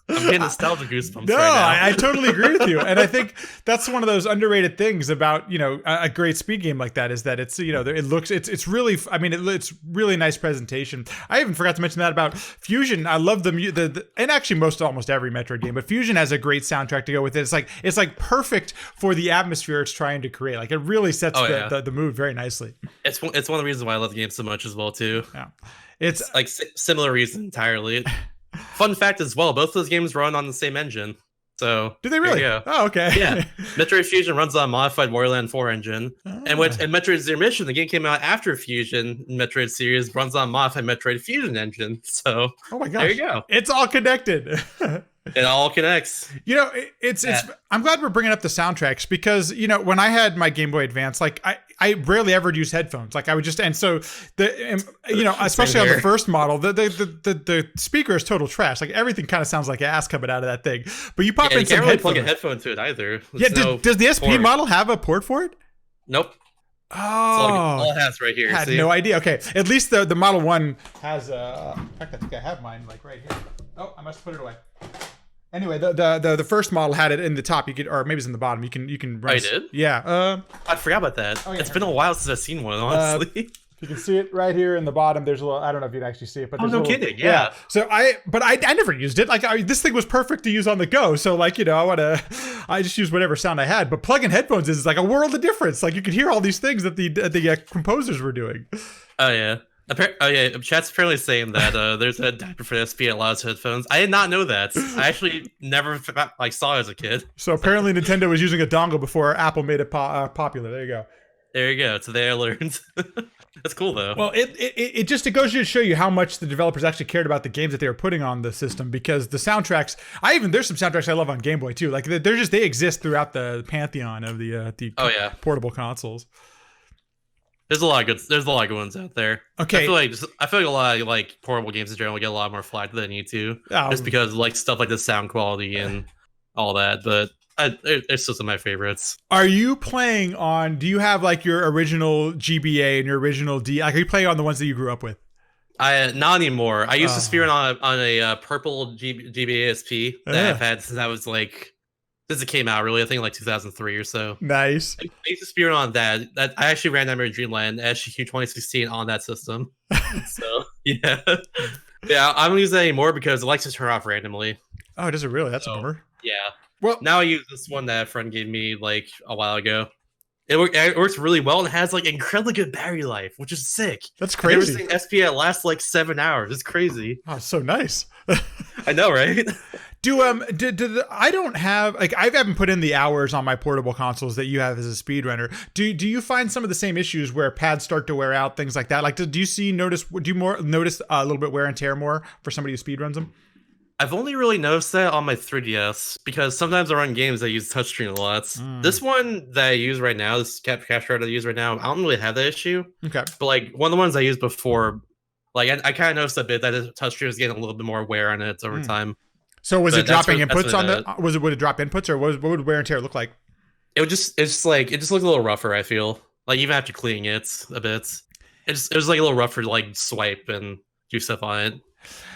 Speaker 2: I'm getting nostalgia goosebumps right now.
Speaker 1: I totally agree with you. And I think that's one of those underrated things about, a great speed game like that is that it's, it's really, it's really nice presentation. I even forgot to mention that about Fusion. I love the and actually almost every Metroid game, but Fusion has a great soundtrack to go with it. It's like perfect for the atmosphere it's trying to create. Like it really sets the mood very nicely.
Speaker 2: It's one of the reasons why I love the game so much as well too.
Speaker 1: Yeah.
Speaker 2: It's like similar reason entirely. Fun fact as well, both those games run on the same engine. So
Speaker 1: do they really? Oh, okay.
Speaker 2: Yeah. Metroid Fusion runs on a modified Wario Land 4 engine. And Metroid Zero Mission, the game came out after Fusion Metroid series, runs on a modified Metroid Fusion engine. So
Speaker 1: oh my gosh.
Speaker 2: There you go.
Speaker 1: It's all connected.
Speaker 2: It all connects.
Speaker 1: It's I'm glad we're bringing up the soundtracks because, when I had my Game Boy Advance, like I rarely ever used headphones. Like I would just, and so especially on the first model, the speaker is total trash. Like everything kind of sounds like ass coming out of that thing. But you pop in some
Speaker 2: really
Speaker 1: headphones.
Speaker 2: Plug a headphone to it either.
Speaker 1: Does the SP model have a port for it?
Speaker 2: Nope.
Speaker 1: Oh,
Speaker 2: all it has right here.
Speaker 1: I had no idea. Okay, at least the Model 1 has in fact, I think I have mine like right here. Oh, I must put it away. Anyway, the first model had it in the top. You could, or maybe it's in the bottom. You can run.
Speaker 2: I did.
Speaker 1: Yeah.
Speaker 2: I forgot about that. Oh, yeah, it's been a while since I've seen one. Honestly,
Speaker 1: you can see it right here in the bottom. There's a little. I don't know if you'd actually see it, but there's
Speaker 2: kidding. Yeah.
Speaker 1: So I never used it. Like this thing was perfect to use on the go. So like I just used whatever sound I had. But plug-in headphones is like a world of difference. Like you could hear all these things that the composers were doing.
Speaker 2: Oh yeah. Chat's apparently saying that there's a adapter for the SP that allows headphones. I did not know that. I actually never saw it as a kid.
Speaker 1: So apparently Nintendo was using a dongle before Apple made it popular. There you go.
Speaker 2: There you go. Today I learned. That's cool though.
Speaker 1: Well, it just it goes to show you how much the developers actually cared about the games that they were putting on the system, because the soundtracks, there's some soundtracks I love on Game Boy too. Like they exist throughout the pantheon of the
Speaker 2: Oh yeah,
Speaker 1: portable consoles.
Speaker 2: there's a lot of good ones out there.
Speaker 1: Okay.
Speaker 2: I feel like a lot of like portable games in general get a lot more flack than they need to, just because like stuff like the sound quality and all that. But it's still some of my favorites.
Speaker 1: Are you playing on? Do you have like your original GBA and your original D? Like, are you playing on the ones that you grew up with?
Speaker 2: Not anymore. I used to spear on a purple GBA SP that I've had since I was like since it came out. Really, I think like 2003 or so.
Speaker 1: Nice.
Speaker 2: I used to spear on that. I actually ran Nightmare Dreamland SGQ 2016 on that system. So yeah, yeah. I don't use that anymore because it likes to turn off randomly.
Speaker 1: Oh, does it really? That's a bummer.
Speaker 2: Yeah.
Speaker 1: Well,
Speaker 2: now I use this one that a friend gave me like a while ago. It works really well and has like incredibly good battery life, which is sick.
Speaker 1: That's crazy.
Speaker 2: I've never seen SP lasts like 7 hours. It's crazy.
Speaker 1: Oh, so nice.
Speaker 2: I know, right?
Speaker 1: I don't have like I haven't put in the hours on my portable consoles that you have as a speedrunner. Do you find some of the same issues where pads start to wear out, things like that? Like, do you notice a little bit wear and tear more for somebody who speedruns them?
Speaker 2: I've only really noticed that on my 3DS because sometimes I run games that use touchscreen a lot. This one that I use right now, this capture card I use right now, I don't really have that issue.
Speaker 1: Okay.
Speaker 2: But like one of the ones I used before, like I kind of noticed a bit that the touchscreen was getting a little bit more wear on it over time.
Speaker 1: So was it dropping inputs on the? Would it drop inputs, or what would wear and tear look like?
Speaker 2: It just looked a little rougher. I feel like even after cleaning it a bit, it was like a little rougher to like swipe and do stuff on it.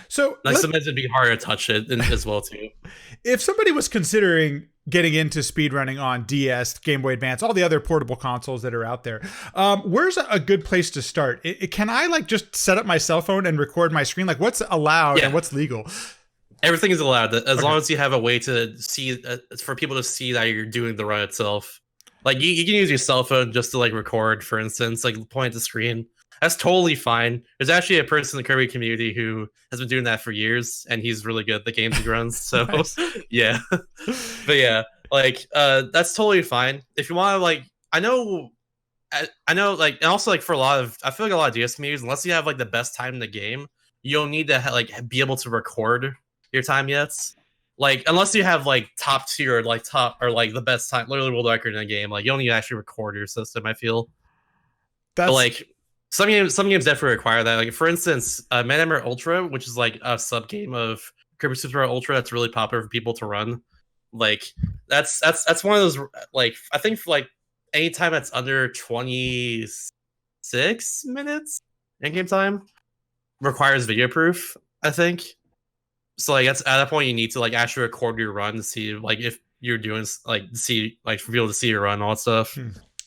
Speaker 1: So
Speaker 2: like sometimes it'd be harder to touch it as well too.
Speaker 1: If somebody was considering getting into speedrunning on DS, Game Boy Advance, all the other portable consoles that are out there, where's a good place to start? Can I like just set up my cell phone and record my screen? Like, what's allowed and what's legal?
Speaker 2: Everything is allowed as long as you have a way to see for people to see that you're doing the run itself. Like you can use your cell phone just to like record, for instance, like point at the screen. That's totally fine. There's actually a person in the Kirby community who has been doing that for years, and he's really good at the games he runs. So yeah, but yeah, like that's totally fine. If you want to, like, I know, like, and also like for I feel like a lot of DS communities, unless you have like the best time in the game, you don't need to like be able to record your time yet. Like unless you have like top tier, like the best time, literally world record in a game, like you don't need to actually record your system. I feel. But like. Some games definitely require that. Like for instance, Man Ultra, which is like a sub game of Kirby Super Ultra that's really popular for people to run. Like that's one of those, like I think for like any time that's under 26 minutes in game time requires video proof, I think. So like that's at that point you need to like actually record your run to see like if you're doing like see like for people to see your run and all that stuff.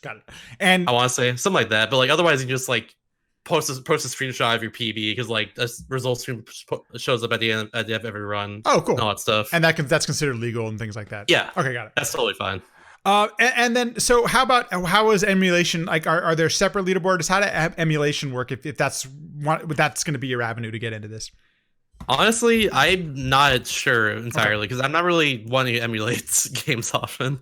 Speaker 1: Got it. And
Speaker 2: I want to say something like that, but like otherwise you just like post a screenshot of your PB because like this results screen shows up at the end of every run.
Speaker 1: Oh, cool.
Speaker 2: And all that stuff.
Speaker 1: And that's considered legal and things like that.
Speaker 2: Yeah.
Speaker 1: Okay, got it.
Speaker 2: That's totally fine.
Speaker 1: And then so how is emulation, like are there separate leaderboards? How does emulation work if that's going to be your avenue to get into this?
Speaker 2: Honestly, I'm not sure entirely because I'm not really one who emulates games often.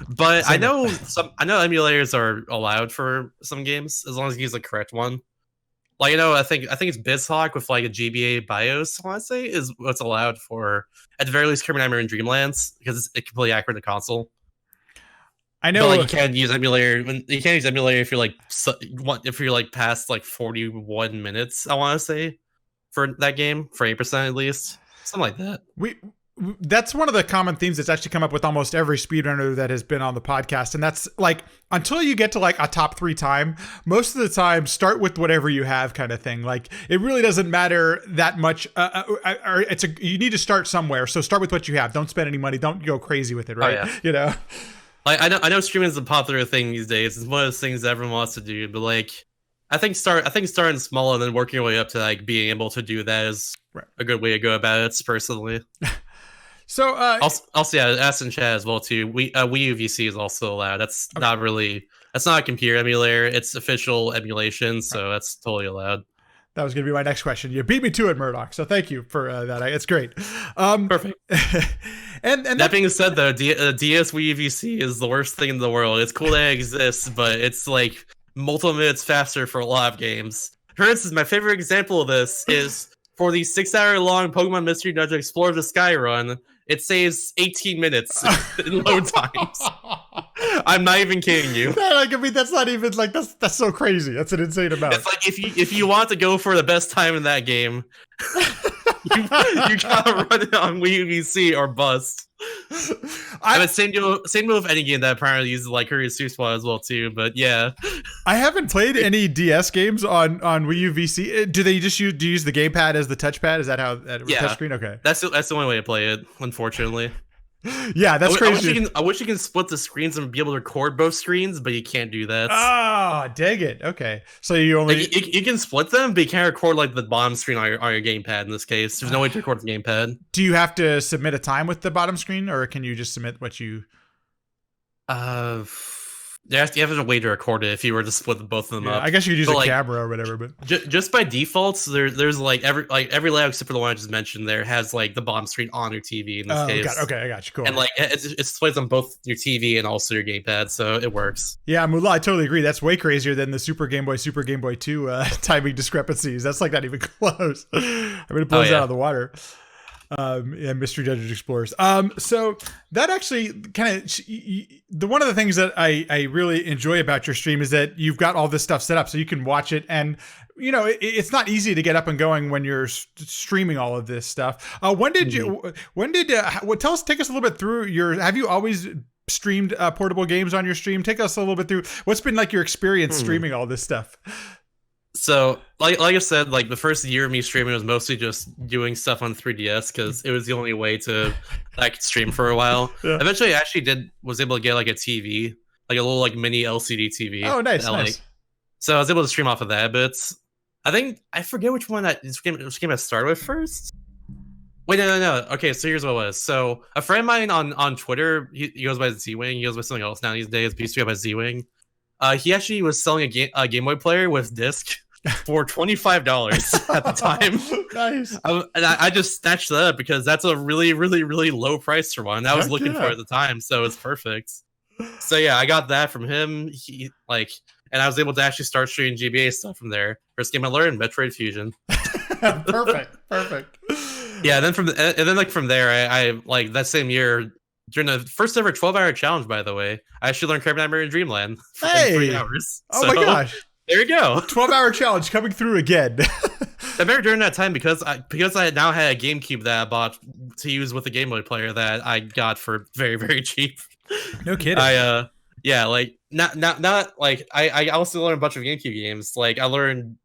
Speaker 2: But I know emulators are allowed for some games as long as you use the correct one. Like I think it's BizHawk with like a GBA BIOS. I want to say is what's allowed for at the very least Kirby Nightmare and Dreamlands because it's completely accurate to console. I know, but like you can't use emulator if you're like past like 41 minutes. I want to say. For that game, for 8% at least, something like that.
Speaker 1: That's one of the common themes that's actually come up with almost every speedrunner that has been on the podcast, and that's like until you get to like a top 3 time, most of the time start with whatever you have kind of thing. Like it really doesn't matter that much. You need to start somewhere, so start with what you have. Don't spend any money. Don't go crazy with it, right? Oh, yeah. You know.
Speaker 2: Like I know streaming is a popular thing these days. It's one of those things everyone wants to do, but like. I think starting small and then working your way up to like being able to do that is a good way to go about it personally.
Speaker 1: So
Speaker 2: also yeah, ask in chat as well too. Wii U VC is also allowed. That's not a computer emulator. It's official emulation, so that's totally allowed.
Speaker 1: That was going to be my next question. You beat me to it, Murdoch. So thank you for that. It's great.
Speaker 2: Perfect.
Speaker 1: and
Speaker 2: that being said, though, DS Wii U VC is the worst thing in the world. It's cool that it exists, but it's like multiple minutes faster for a lot of games. For instance, my favorite example of this is for the 6-hour-long Pokemon Mystery Dungeon Explore the Sky run. It saves 18 minutes in load times. I'm not even kidding you.
Speaker 1: Like, I mean, that's not even like that's so crazy. That's an insane amount.
Speaker 2: It's like if you want to go for the best time in that game, you gotta run it on Wii U VC or bust. I mean, same deal with any game that apparently uses like Courier Sweet Spot as well too. But yeah,
Speaker 1: I haven't played any DS games on Wii U VC. Do they just use the gamepad as the touchpad? Is that how touchscreen? Okay,
Speaker 2: that's the only way to play it. Unfortunately.
Speaker 1: Yeah, that's crazy.
Speaker 2: I wish you can split the screens and be able to record both screens, but you can't do that.
Speaker 1: Oh, dang it. Okay, so you only
Speaker 2: you can split them, but you can't record like the bottom screen on your gamepad. In this case, there's no way to record the gamepad.
Speaker 1: Do you have to submit a time with the bottom screen, or can you just submit what you?
Speaker 2: You have a way to record it if you were to split both of them up.
Speaker 1: I guess you could use a camera or whatever, but
Speaker 2: just by default, there's like every layout except for the one I just mentioned there has like the bottom screen on your TV in this case.
Speaker 1: Okay, I got you. Cool.
Speaker 2: And like it displays on both your TV and also your gamepad, so it works.
Speaker 1: Yeah, Mullah, I totally agree. That's way crazier than the Super Game Boy 2 timing discrepancies. That's like not even close. I mean, it blows out of the water. Mystery Dungeon Explorers. So that actually kind of one of the things that I really enjoy about your stream is that you've got all this stuff set up so you can watch it, and you know it's not easy to get up and going when you're streaming all of this stuff. Take us a little bit through have you always streamed portable games on your stream? Take us a little bit through what's been like your experience streaming all this stuff.
Speaker 2: So, like I said, like the first year of me streaming was mostly just doing stuff on 3DS because it was the only way to I could stream for a while. Yeah. Eventually, I actually was able to get like a TV, like a little like mini LCD TV.
Speaker 1: Oh, nice.
Speaker 2: So I was able to stream off of that. But I forget which which game I started with first. Wait, no. Okay, so here's what it was. So a friend of mine on Twitter, he goes by Z-Wing. He goes by something else now these days. But he used to go by Z-Wing. He actually was selling a Game Boy player with disc for $25 at the time.
Speaker 1: Nice.
Speaker 2: And I just snatched that up because that's a really, really, really low price for one. I was looking for it at the time, so it's perfect. So yeah, I got that from him. And I was able to actually start streaming GBA stuff from there. First game I learned, Metroid Fusion.
Speaker 1: Perfect.
Speaker 2: Yeah, then from there, I like that same year during the first ever 12-hour challenge. By the way, I actually learned Craven Nightmare in Dreamland in 3 hours.
Speaker 1: Oh my gosh!
Speaker 2: There you go.
Speaker 1: 12-hour challenge coming through again.
Speaker 2: I remember during that time because I now had a GameCube that I bought to use with the Game Boy player that I got for very, very cheap.
Speaker 1: No kidding.
Speaker 2: I also learned a bunch of GameCube games. Like I learned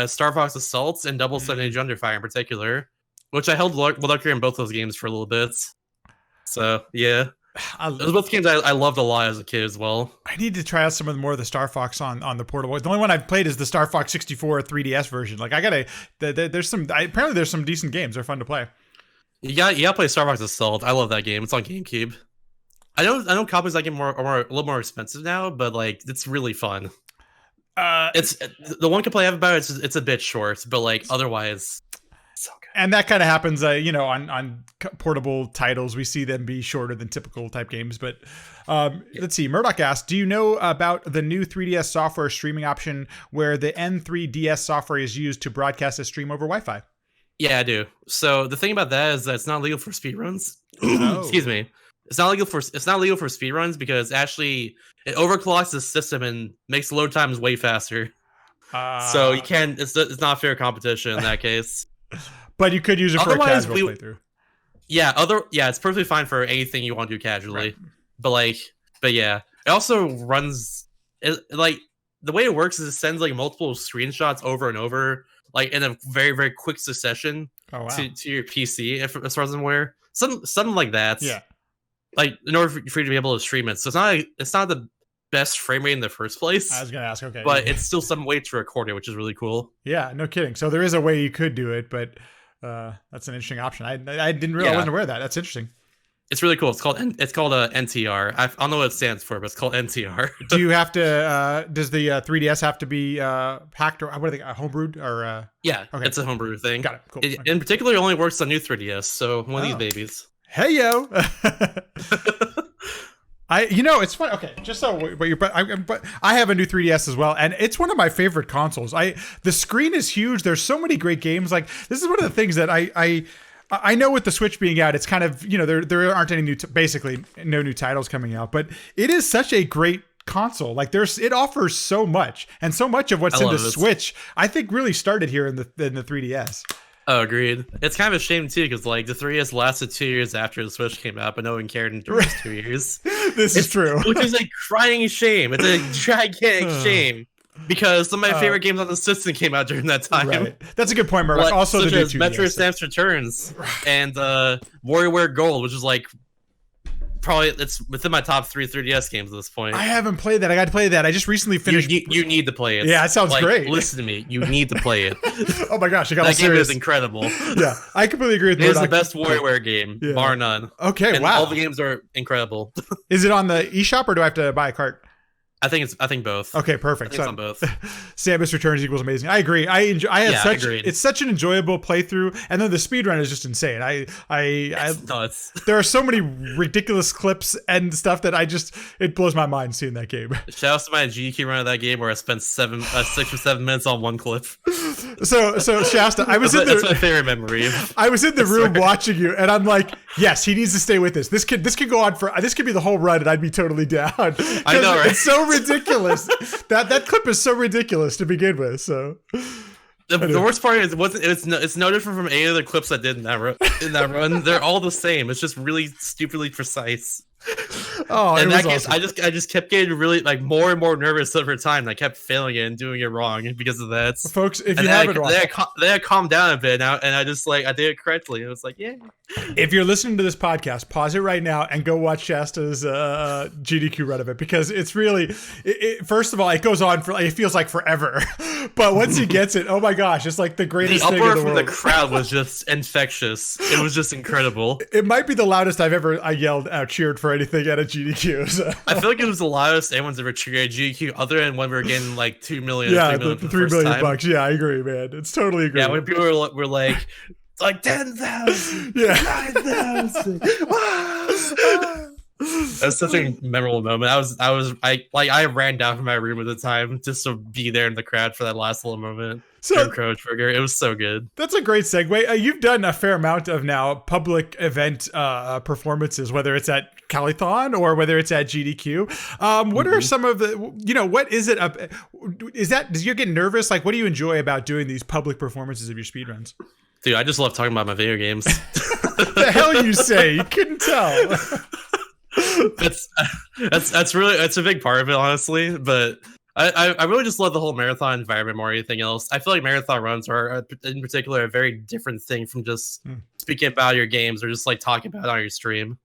Speaker 2: Star Fox Assault and Double 7 Age Under Fire in particular, which I held lucky in both those games for a little bit. So yeah. Those both games I loved a lot as a kid as well.
Speaker 1: I need to try out some more of the Star Fox on the portable. The only one I've played is the Star Fox 64 3DS version. Like there's some decent games. They're fun to play.
Speaker 2: You gotta play Star Fox Assault. I love that game. It's on GameCube. I know copies of that game are a little more expensive now, but like it's really fun. It's the one complaint I have about it, it's a bit short, but like otherwise. So good.
Speaker 1: And that kind of happens, on portable titles. We see them be shorter than typical type games. But let's see. Murdoch asked, do you know about the new 3DS software streaming option where the N3DS software is used to broadcast a stream over Wi-Fi?
Speaker 2: Yeah, I do. So the thing about that is that it's not legal for speedruns. Excuse me. It's not legal for speedruns because actually it overclocks the system and makes load times way faster. So you can't. It's not fair competition in that case.
Speaker 1: But you could use it for a casual playthrough.
Speaker 2: Yeah, it's perfectly fine for anything you want to do casually. Right. But yeah, it also runs like the way it works is it sends like multiple screenshots over and over, like in a very, very quick succession to your PC, as far as I'm aware. Something like that.
Speaker 1: Yeah.
Speaker 2: Like in order for you to be able to stream it. So it's not the best frame rate in the first place.
Speaker 1: I was gonna ask, okay.
Speaker 2: But it's still some way to record it, which is really cool.
Speaker 1: Yeah, no kidding. So there is a way you could do it, but that's an interesting option. I didn't realize I wasn't aware of that. That's interesting.
Speaker 2: It's really cool. It's called NTR. I don't know what it stands for, but it's called NTR.
Speaker 1: Do you have to? Does the 3DS have to be hacked or what are they? Homebrewed or?
Speaker 2: Yeah, okay. It's a homebrew thing.
Speaker 1: Got it. Cool.
Speaker 2: In particular, it only works on new 3DS. So one of these babies.
Speaker 1: Hey yo. It's fun. Okay, just so but I have a new 3DS as well, and it's one of my favorite consoles. The screen is huge. There's so many great games. Like this is one of the things that I know with the Switch being out, it's kind of there aren't any basically no new titles coming out, but it is such a great console. Like it offers so much, and so much of what's in the Switch I think really started here in the 3DS.
Speaker 2: Oh, agreed. It's kind of a shame too, because like the 3DS lasted 2 years after the Switch came out, but no one cared in the first 2 years.
Speaker 1: This is true.
Speaker 2: Which is a crying shame. It's a gigantic shame. Because some of my favorite games on the system came out during that time.
Speaker 1: Right. That's a good point, Murdoch. Also,
Speaker 2: such
Speaker 1: the
Speaker 2: as Metro Stamps Returns and WarioWare Gold, which is like probably it's within my top 3 3DS games at this point.
Speaker 1: I haven't played that. I got to play that. I just recently finished.
Speaker 2: You need to play it.
Speaker 1: Yeah, it sounds great.
Speaker 2: Listen to me. You need to play it.
Speaker 1: Oh my gosh, I got
Speaker 2: that game is incredible.
Speaker 1: Yeah, I completely agree with
Speaker 2: Murdoch. It is the best WarioWare game, bar none.
Speaker 1: Okay,
Speaker 2: and
Speaker 1: wow.
Speaker 2: all the games are incredible.
Speaker 1: Is it on the eShop or do I have to buy a cart?
Speaker 2: I think both.
Speaker 1: Okay, perfect.
Speaker 2: It's on both.
Speaker 1: Samus Returns equals amazing. I agree. It's such an enjoyable playthrough, and then the speedrun is just insane. It's
Speaker 2: nuts.
Speaker 1: There are so many ridiculous clips and stuff that it blows my mind seeing that game.
Speaker 2: Shout out to my GQ run of that game where I spent 6 or 7 minutes on one clip.
Speaker 1: So Shasta,
Speaker 2: that's my favorite memory.
Speaker 1: I was in the room watching you, and I'm like, yes, he needs to stay with this. This could go on this could be the whole run, and I'd be totally down.
Speaker 2: I know, right?
Speaker 1: It's so ridiculous. that clip is so ridiculous to begin with. So
Speaker 2: the worst part is it's no different from any other clips I did in that run. They're all the same. It's just really stupidly precise.
Speaker 1: Oh,
Speaker 2: in that case,
Speaker 1: awesome.
Speaker 2: I just kept getting really like more and more nervous over time. And I kept failing it and doing it wrong because of that.
Speaker 1: Folks, if you haven't watched,
Speaker 2: then I calmed down a bit now, and I just I did it correctly. And it was like, yeah.
Speaker 1: If you're listening to this podcast, pause it right now and go watch Shasta's GDQ run of it, because it's really, first of all, it goes on for it feels like forever, but once he gets it, oh my gosh, it's like the greatest thing in the world.
Speaker 2: The uproar from the crowd was just infectious. It was just incredible.
Speaker 1: It might be the loudest I've ever yelled out, cheered for anything at a GDQ. So.
Speaker 2: I feel like it was the loudest anyone's ever cheered at GDQ, other than when we were getting like 2 million.
Speaker 1: Yeah,
Speaker 2: 3 million
Speaker 1: the $3 million bucks. Yeah, I agree, man. It's totally agree.
Speaker 2: Yeah, when people were like. It's like 10,000, 9,000. That's such a memorable moment. I ran down from my room at the time just to be there in the crowd for that last little moment. So Crow Trigger, it was so good.
Speaker 1: That's a great segue. You've done a fair amount of now public event performances, whether it's at Calithon or whether it's at GDQ. What are some of the? What is it? Does you get nervous? Like, what do you enjoy about doing these public performances of your speedruns?
Speaker 2: Dude, I just love talking about my video games.
Speaker 1: The hell you say? You couldn't tell.
Speaker 2: That's a big part of it, honestly. But I really just love the whole marathon environment more than anything else. I feel like marathon runs are, in particular, a very different thing from just speaking about your games or just like talking about it on your stream,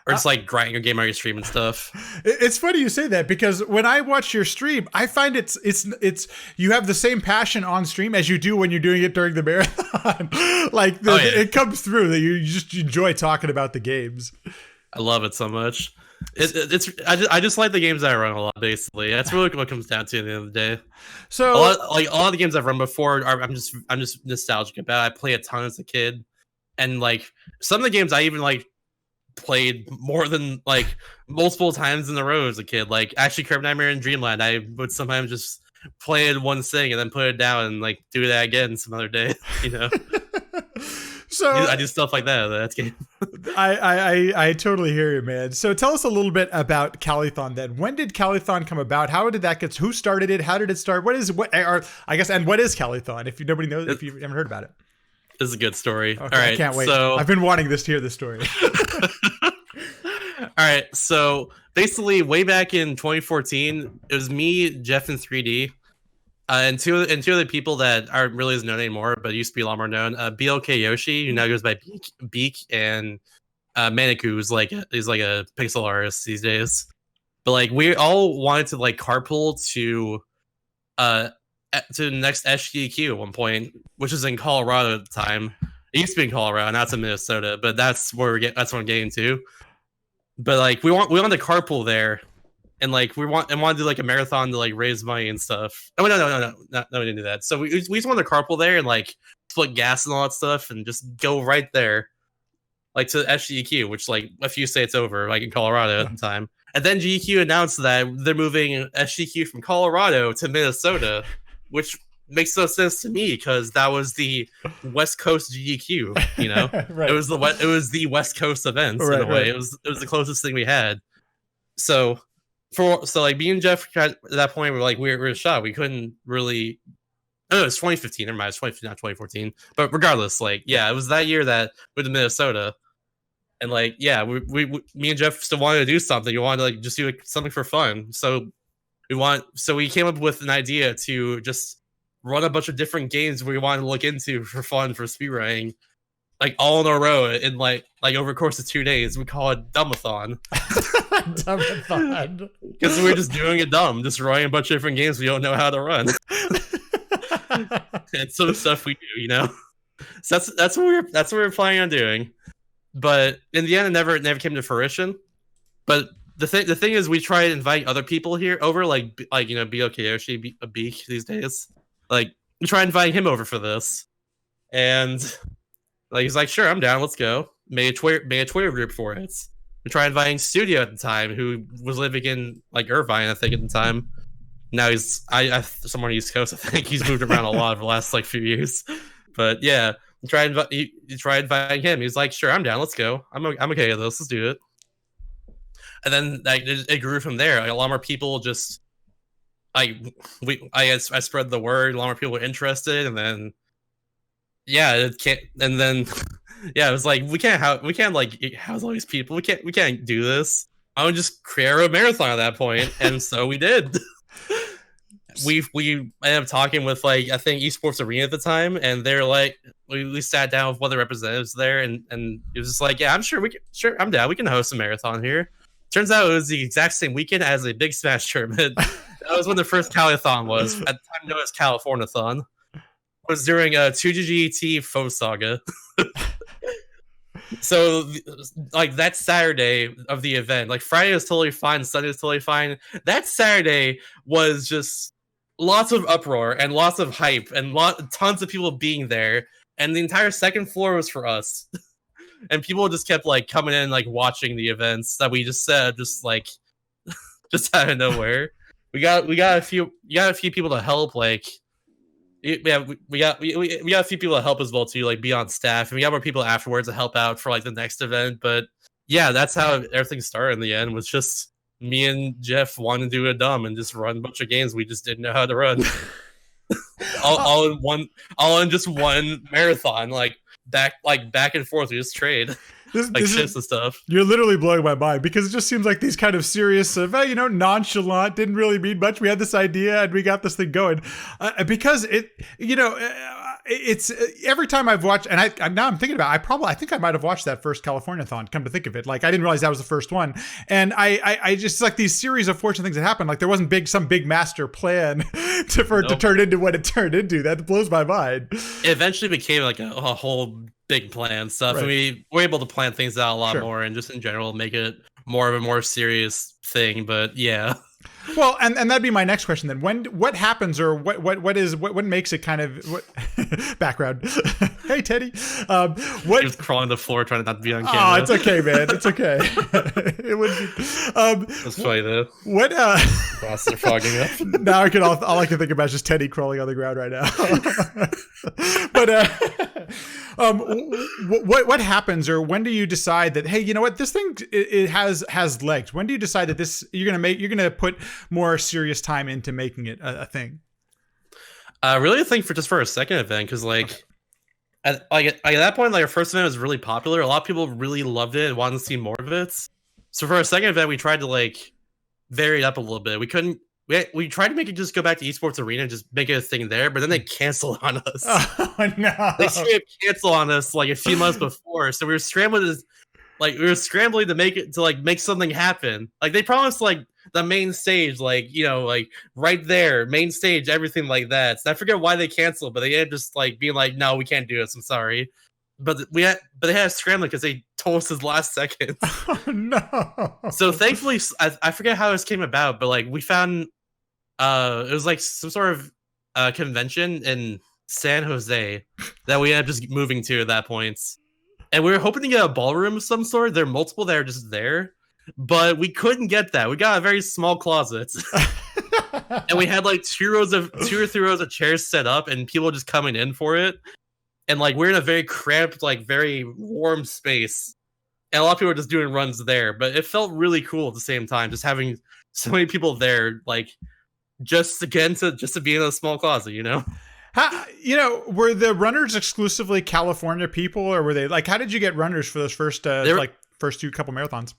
Speaker 2: or just like grinding your game on your stream and stuff.
Speaker 1: It's funny you say that, because when I watch your stream, I find it's you have the same passion on stream as you do when you're doing it during the marathon. It comes through that you just enjoy talking about the games.
Speaker 2: I love it so much. I just like the games I run a lot. Basically, that's really what it comes down to at the end of the day.
Speaker 1: So
Speaker 2: a lot of the games I've run before, I'm just nostalgic about. I played a ton as a kid, and like some of the games I even like played more than like multiple times in a row as a kid. Like actually, Curb Nightmare and Dreamland, I would sometimes just play it one thing and then put it down and like do that again some other day. So I do stuff like that. That's game.
Speaker 1: I totally hear you, man. So tell us a little bit about Calithon then. When did Calithon come about? How did that get? Who started it? How did it start? What is Calithon? If nobody knows, if you haven't heard about it.
Speaker 2: This is a good story.
Speaker 1: Okay,
Speaker 2: all right,
Speaker 1: I can't wait.
Speaker 2: So
Speaker 1: I've been wanting to hear this story.
Speaker 2: All right, so basically, way back in 2014, it was me, Jeff, and 3D, and two other people that aren't really as known anymore, but used to be a lot more known. BLK Yoshi, who now goes by Beak, and Maniku, who's like a pixel artist these days. But like, we all wanted to like carpool to the next SGQ at one point, which is in Colorado at the time. It used to be in Colorado, now it's in Minnesota, but that's where that's what I'm getting to. But like we wanted to carpool there, and like we wanted to do like a marathon to like raise money and stuff. Oh no, we didn't do that. So we just wanted to carpool there and like split gas and all that stuff and just go right there. like to SGEQ, which like a few states over, like in Colorado at the time. And then GEQ announced that they're moving SGQ from Colorado to Minnesota, which makes no sense to me because that was the West Coast GEQ. You know,
Speaker 1: Right.
Speaker 2: it was the West Coast events
Speaker 1: Right,
Speaker 2: in a way.
Speaker 1: right.
Speaker 2: It was the closest thing we had. So like me and Jeff at that point we were shot. We couldn't really. Oh, it was 2015. Never mind, it's 2015, not 2014. But regardless, like yeah, it was that year that with Minnesota. And like, yeah, me and Jeff still wanted to do something. We wanted to like just do something for fun. So we came up with an idea to just run a bunch of different games we wanted to look into for fun for speedrunning, like all in a row in like over the course of 2 days. We call it Dumbathon.
Speaker 1: Dumbathon.
Speaker 2: Because we're just doing it dumb, just running a bunch of different games we don't know how to run. It's some stuff we do, you know. So that's what we're planning on doing. But in the end, it never came to fruition. But the thing is, we try to invite other people here over, like you know, Biokiyoshi, a Beak these days. Like we try inviting him over for this, and like he's like, sure, I'm down, let's go. Made a Twitter group for it. We tried inviting Studio at the time, who was living in like Irvine, I think at the time. Now he's somewhere on the East Coast. I think he's moved around a lot over the last like few years. But yeah. You try inviting him. He's like, sure, I'm down. Let's go. I'm okay with this. Let's do it. And then like it grew from there. Like, a lot more people just I spread the word. A lot more people were interested, and then yeah, it can't. And then yeah, it was like we can't like house all these people. We can't do this. I would just create a marathon at that point, and so we did. We ended up talking with like I think Esports Arena at the time, and they're like we sat down with one of the representatives there, and it was just like, yeah, I'm down, we can host a marathon here. Turns out it was the exact same weekend as a Big Smash tournament. That was when the first Calithon was, at the time known as Californiathon. It was during a 2GGT Faux Saga. So like that Saturday of the event, like Friday was totally fine, Sunday was totally fine. That Saturday was just lots of uproar and lots of hype and tons of people being there, and the entire second floor was for us. And people just kept like coming in, like watching the events that we just said, just like just out of nowhere. We got a few people to help, like yeah, we got a few people to help as well too, like be on staff, and we got more people afterwards to help out for like the next event. But yeah, that's how everything started in the end, was just me and Jeff wanting to do a dumb and just run a bunch of games we just didn't know how to run. all in just one marathon, like back and forth. We just trade like shifts and stuff.
Speaker 1: You're literally blowing my mind, because it just seems like these kind of serious, you know, nonchalant, didn't really mean much. We had this idea and we got this thing going, because it, you know, it's every time I've watched, and now I'm thinking about it, I think I might have watched that first Californiathon, come to think of it. Like I didn't realize that was the first one. And I just like these series of fortunate things that happened. Like there wasn't some big master plan to turn into what it turned into. That blows my mind.
Speaker 2: It eventually became like a whole big plan stuff. Right. And we were able to plan things out a lot more, and just in general make it more of a more serious thing. But yeah.
Speaker 1: Well, and that'd be my next question then. What happens, or what makes it kind of background? Hey, Teddy. What?
Speaker 2: He was crawling the floor trying not to be on camera.
Speaker 1: Oh, it's okay, man. It's okay. It would be.
Speaker 2: That's funny though.
Speaker 1: What?
Speaker 2: Glasses are fogging up.
Speaker 1: Now all I can think about is just Teddy crawling on the ground right now. But what happens, or when do you decide that, hey, you know what, this thing it has legs? When do you decide that you're gonna put more serious time into making it a thing?
Speaker 2: Really, I think for a second event, because like at that point, like our first event was really popular. A lot of people really loved it and wanted to see more of it. So for our second event, we tried to like vary it up a little bit. We tried to make it just go back to Esports Arena and just make it a thing there, but then they canceled on us.
Speaker 1: Oh no!
Speaker 2: They straight up canceled on us like a few months before. So we were scrambling to make something happen. Like they promised like the main stage, like, you know, like right there, main stage, everything like that. So I forget why they canceled, but they had just like being like, no, we can't do this. I'm sorry. But they had to scramble because they told us his last second.
Speaker 1: Oh no!
Speaker 2: So thankfully, I forget how this came about, but like we found it was like some sort of convention in San Jose that we ended up just moving to at that point. and we were hoping to get a ballroom of some sort. There are multiple that are just there, but we couldn't get that. We got a very small closet, and we had like 2 or 3 rows of chairs set up, and people just coming in for it. And like we're in a very cramped, like very warm space, and a lot of people are just doing runs there. But it felt really cool at the same time, just having so many people there, like just to be in a small closet, you know.
Speaker 1: How, were the runners exclusively California people, or were they like? How did you get runners for those first first 2 couple marathons?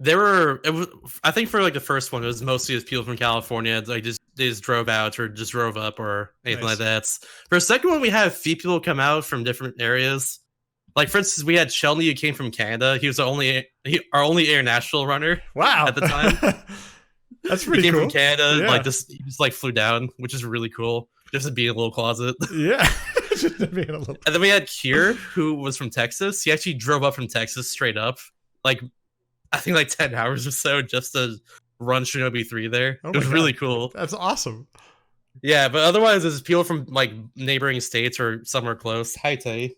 Speaker 2: I think for like the first one, it was mostly just people from California. Like they just drove out or just drove up or anything like that. For the second one, we had a few people come out from different areas. Like for instance, we had Shelby who came from Canada. He was our only international runner.
Speaker 1: Wow.
Speaker 2: At the time.
Speaker 1: That's pretty
Speaker 2: cool. He came
Speaker 1: cool.
Speaker 2: from Canada.
Speaker 1: Yeah.
Speaker 2: Like he just like flew down, which is really cool. Just to be in a little closet.
Speaker 1: Yeah.
Speaker 2: And then we had Kier, who was from Texas. He actually drove up from Texas straight up. Like I think like 10 hours or so just to run Shinobi 3 there. It was really cool.
Speaker 1: That's awesome.
Speaker 2: Yeah, but otherwise it's people from like neighboring states or somewhere close. Hi, Teddy.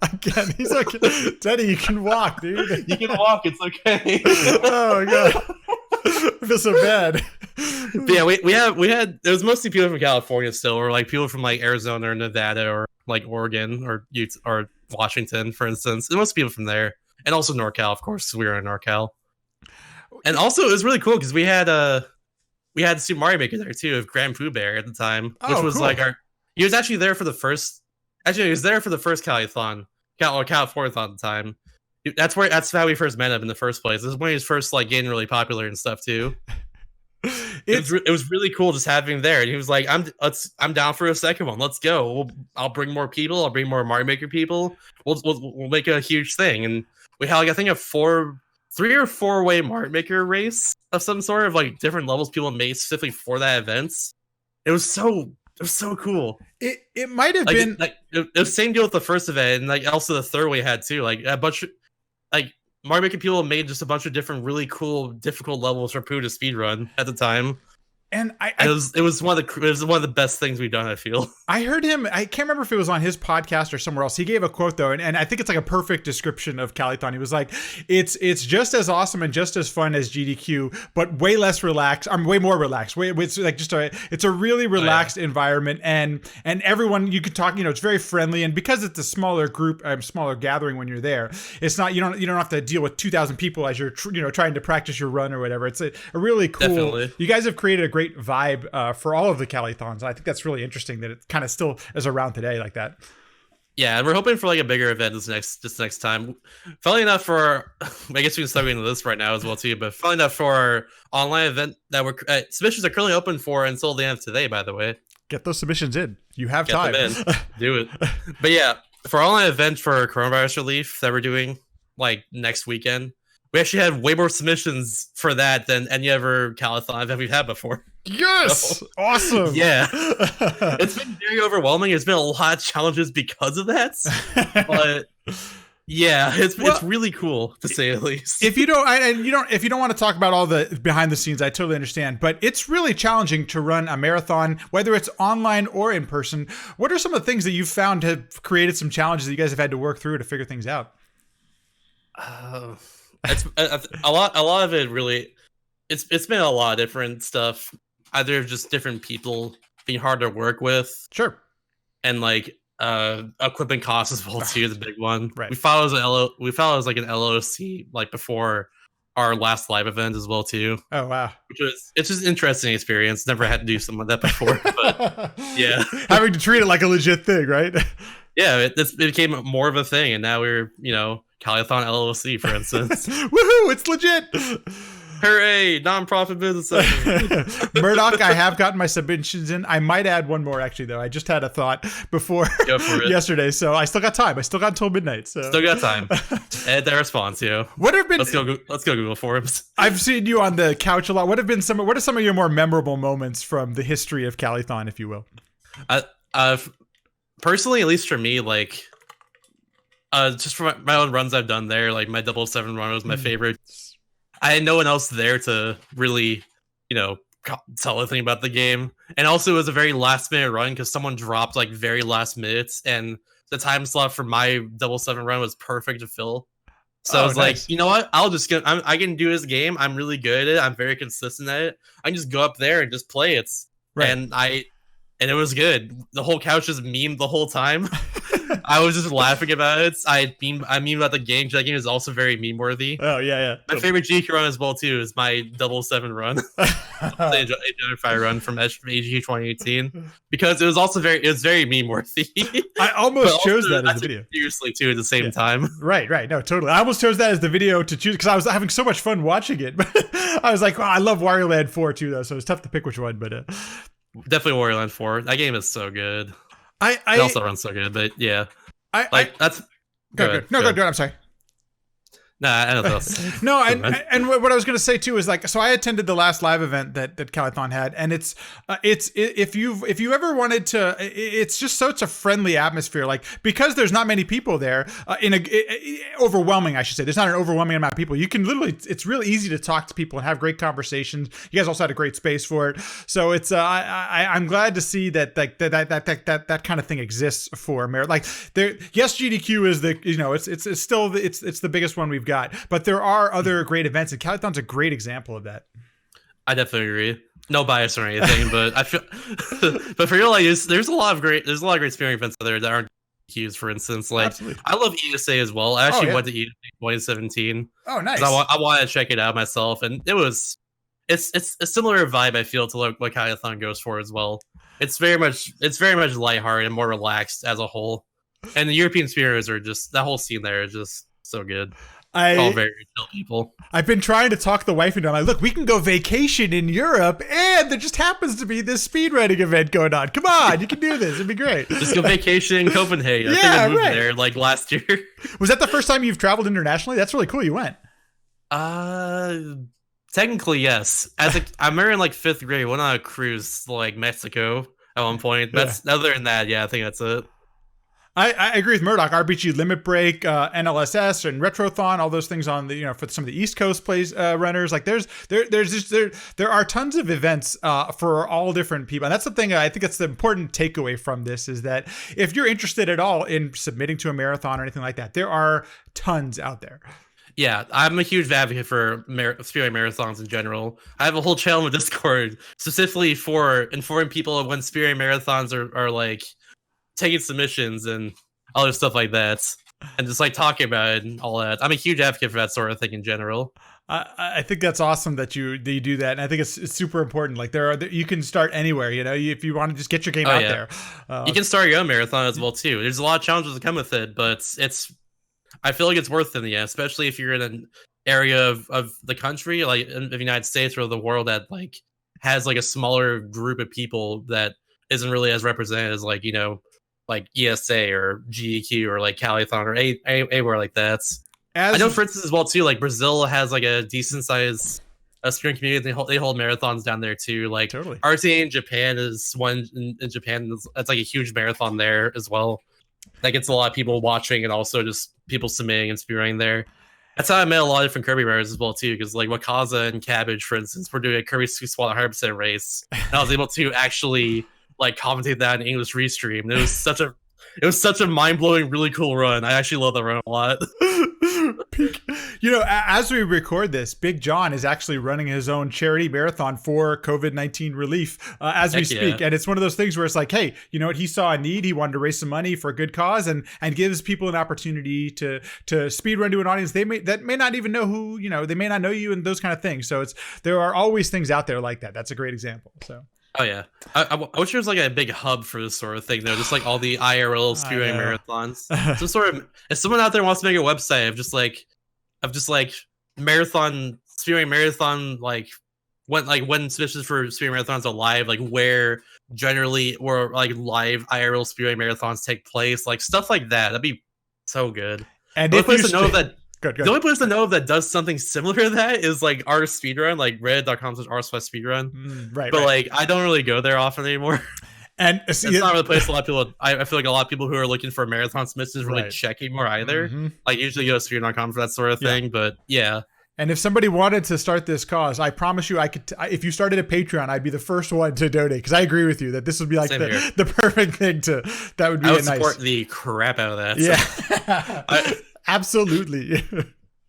Speaker 1: Again, he's like, Teddy, you can walk, dude.
Speaker 2: You can walk, it's okay.
Speaker 1: Oh my god. I feel so bad.
Speaker 2: But yeah, we had it was mostly people from California still, or like people from like Arizona or Nevada or like Oregon or Utah or Washington, for instance. And most people from there. And also NorCal, of course, we were in NorCal. And also it was really cool because we had Super Mario Maker there too, of Grand Pooh Bear at the time, which was cool. Like he was actually there for the first Calithon, Californiathon at the time. That's how we first met him in the first place. This is when he was first like getting really popular and stuff too. It was really cool just having him there, and he was like, "I'm down for a second one. Let's go. I'll bring more people. I'll bring more Mario Maker people. We'll make a huge thing." And we had like I think a 3 or 4 way Mario Maker race of some sort of like different levels people made specifically for that event. It was so cool.
Speaker 1: It might have
Speaker 2: like,
Speaker 1: been
Speaker 2: like it was the same deal with the first event, and like also the third way had too. Like a bunch of like Mario Maker people made just a bunch of different really cool, difficult levels for Pooh to speedrun at the time.
Speaker 1: And
Speaker 2: it was one of the best things we've done, I feel.
Speaker 1: I heard him, I can't remember if it was on his podcast or somewhere else. He gave a quote though, and I think it's like a perfect description of Calithon. He was like, it's just as awesome and just as fun as GDQ, but way less relaxed. I'm way more relaxed. It's like it's a really relaxed environment, and everyone you could talk, it's very friendly, and because it's a smaller group, smaller gathering when you're there, it's not, you don't have to deal with 2,000 people as you're trying to practice your run or whatever. It's a really cool,
Speaker 2: definitely.
Speaker 1: You guys have created a great vibe for all of the Calithons. I think that's really interesting that it kind of still is around today like that.
Speaker 2: Yeah, and we're hoping for like a bigger event this next time. Funnily enough, I guess we can start into this right now as well too. But funnily enough, for our online event that submissions are currently open for until the end of today. By the way,
Speaker 1: get those submissions in. You have time.
Speaker 2: Them in. Do it. But yeah, for our online event for coronavirus relief that we're doing like next weekend, we actually had way more submissions for that than any other Calithon that we've had before.
Speaker 1: Yes! So, awesome!
Speaker 2: Yeah. It's been very overwhelming. There's been a lot of challenges because of that. But yeah, it's really cool to say at least.
Speaker 1: If you don't want to talk about all the behind the scenes, I totally understand. But it's really challenging to run a marathon, whether it's online or in person. What are some of the things that you've found have created some challenges that you guys have had to work through to figure things out?
Speaker 2: It's a lot of it really. It's been a lot of different stuff. Either just different people being hard to work with,
Speaker 1: sure,
Speaker 2: and like equipment costs as well too. The big one,
Speaker 1: right?
Speaker 2: We found it as like an LOC like before our last live event as well too.
Speaker 1: Oh wow,
Speaker 2: it's just an interesting experience. Never had to do something like that before, but yeah,
Speaker 1: having to treat it like a legit thing, right?
Speaker 2: Yeah, it became more of a thing, and now we're Calithon LLC, for instance.
Speaker 1: Woohoo! It's legit.
Speaker 2: Hooray! Non-profit business owner.
Speaker 1: Murdoch, I have gotten my submissions in. I might add one more actually, though. I just had a thought before yesterday, so I still got time. I still got until midnight. So
Speaker 2: still got time. Add that response,
Speaker 1: What have been?
Speaker 2: Let's go Google Forums.
Speaker 1: I've seen you on the couch a lot. What are some of your more memorable moments from the history of Calithon, if you will?
Speaker 2: Personally, at least for me, like, just for my own runs I've done there, like my 007 run was my favorite. I had no one else there to really, tell anything about the game. And also it was a very last minute run because someone dropped like very last minutes and the time slot for my double seven run was perfect to fill. So I
Speaker 1: Oh,
Speaker 2: was
Speaker 1: nice.
Speaker 2: like, you know what? I'll just get. I can do this game. I'm really good at it. I'm very consistent at it. I can just go up there and just play it.
Speaker 1: Right.
Speaker 2: And it was good. The whole couch just memed the whole time. I was just laughing about it. I memed about the game because that game is also very meme worthy.
Speaker 1: Oh yeah,
Speaker 2: My favorite GQ run as well too is my double seven run, the Identify run from AGQ 2018, because it was very meme worthy.
Speaker 1: I almost chose that as the video.
Speaker 2: Seriously too at the same time.
Speaker 1: Right. No, totally. I almost chose that as the video to choose because I was having so much fun watching it. But I was like, I love Wario Land 4 too, though, so it's tough to pick which one. But
Speaker 2: definitely Wario Land 4. That game is so good. It also runs so good, but yeah, that's
Speaker 1: good. No, go. I'm sorry.
Speaker 2: Nah, I don't know.
Speaker 1: No, and what I was going to say too is like, so I attended the last live event that Calithon had, and it's if you ever wanted to, it's just such a friendly atmosphere, like because there's not many people there, overwhelming, I should say. There's not an overwhelming amount of people. You can literally, it's really easy to talk to people and have great conversations. You guys also had a great space for it, so it's I'm glad to see that that kind of thing exists for America. Like there, yes, GDQ is the it's still the biggest one we've got. But there are other great events, and Calithon's a great example of that.
Speaker 2: I definitely agree. No bias or anything, but I feel, but for real, like, there's a lot of great spearing events out there that aren't Qs. For instance, like absolutely. I love ESA as well. I actually went to ESA 2017.
Speaker 1: Oh, nice.
Speaker 2: I wanted to check it out myself, and it's a similar vibe I feel to what Calithon goes for as well. It's very much lighthearted and more relaxed as a whole, and the European spearers are just that whole scene there is just so good. All very chill people.
Speaker 1: I've been trying to talk the wife into it. I'm like, look, we can go vacation in Europe, and there just happens to be this speedrunning event going on. Come on, you can do this. It'd be great.
Speaker 2: Just go vacation in Copenhagen. I think I moved there like last year.
Speaker 1: Was that the first time you've traveled internationally? That's really cool. You went.
Speaker 2: Technically, yes. I remember in like 5th grade, went on a cruise to like Mexico at one point. That's other than that, yeah, I think that's it.
Speaker 1: I agree with Murdoch. RBG Limit Break, NLSS, and Retrothon, all those things on the for some of the East Coast plays runners. Like there are tons of events for all different people, and that's the thing. I think that's the important takeaway from this is that if you're interested at all in submitting to a marathon or anything like that, there are tons out there.
Speaker 2: Yeah, I'm a huge advocate for speedrunning marathons in general. I have a whole channel on Discord specifically for informing people of when speedrunning marathons are like taking submissions and other stuff like that, and just like talking about it and all that. I'm a huge advocate for that sort of thing in general.
Speaker 1: I think that's awesome that you do that, and I think it's super important. Like you can start anywhere, if you want to just get your game out there.
Speaker 2: You can start your own marathon as well too. There's a lot of challenges that come with it, but I feel like it's worth it in the end, especially if you're in an area of the country, like in the United States or the world that like has like a smaller group of people that isn't really as represented as like like ESA or GEQ or like Calithon or anywhere like that. I know, for instance, as well too, like Brazil has like a decent size speedrun community. They hold marathons down there too. Like
Speaker 1: totally.
Speaker 2: RTA in Japan is one in Japan. That's like a huge marathon there as well. That gets a lot of people watching and also just people submitting and speedrunning there. That's how I met a lot of different Kirby runners as well too, because like Wakaza and Cabbage, for instance, were doing a Kirby Squad 100% race, and I was able to actually like commentate that in English restream. And it was such a mind-blowing, really cool run. I actually love that run a lot.
Speaker 1: As we record this, Big John is actually running his own charity marathon for COVID-19 relief as we speak. Yeah. And it's one of those things where it's like, hey, you know what? He saw a need. He wanted to raise some money for a good cause and gives people an opportunity to speed run to an audience that may not even know who, they may not know you and those kind of things. So there are always things out there like that. That's a great example. So.
Speaker 2: Oh yeah, I wish there was like a big hub for this sort of thing though, just like all the IRL speedrunning marathons. Some sort of, if someone out there wants to make a website of just like marathon speedrunning marathon, like when submissions for speedrunning marathons are live, like where generally or like live IRL speedrunning marathons take place, like stuff like that. That'd be so good.
Speaker 1: And
Speaker 2: the only place to know
Speaker 1: that. Good.
Speaker 2: The only place to know that does something similar to that is like r speedrun, like reddit.com/r/speedrun.
Speaker 1: Right.
Speaker 2: But like I don't really go there often anymore.
Speaker 1: And
Speaker 2: it's not really a place a lot of people. I feel like a lot of people who are looking for marathon submissions really check anymore either. Mm-hmm. Like usually go to speedrun.com for that sort of thing. But yeah.
Speaker 1: And if somebody wanted to start this cause, I promise you, I could. If you started a Patreon, I'd be the first one to donate, because I agree with you that this would be like the perfect thing to. That would be.
Speaker 2: I would support the crap out of that.
Speaker 1: Yeah, absolutely.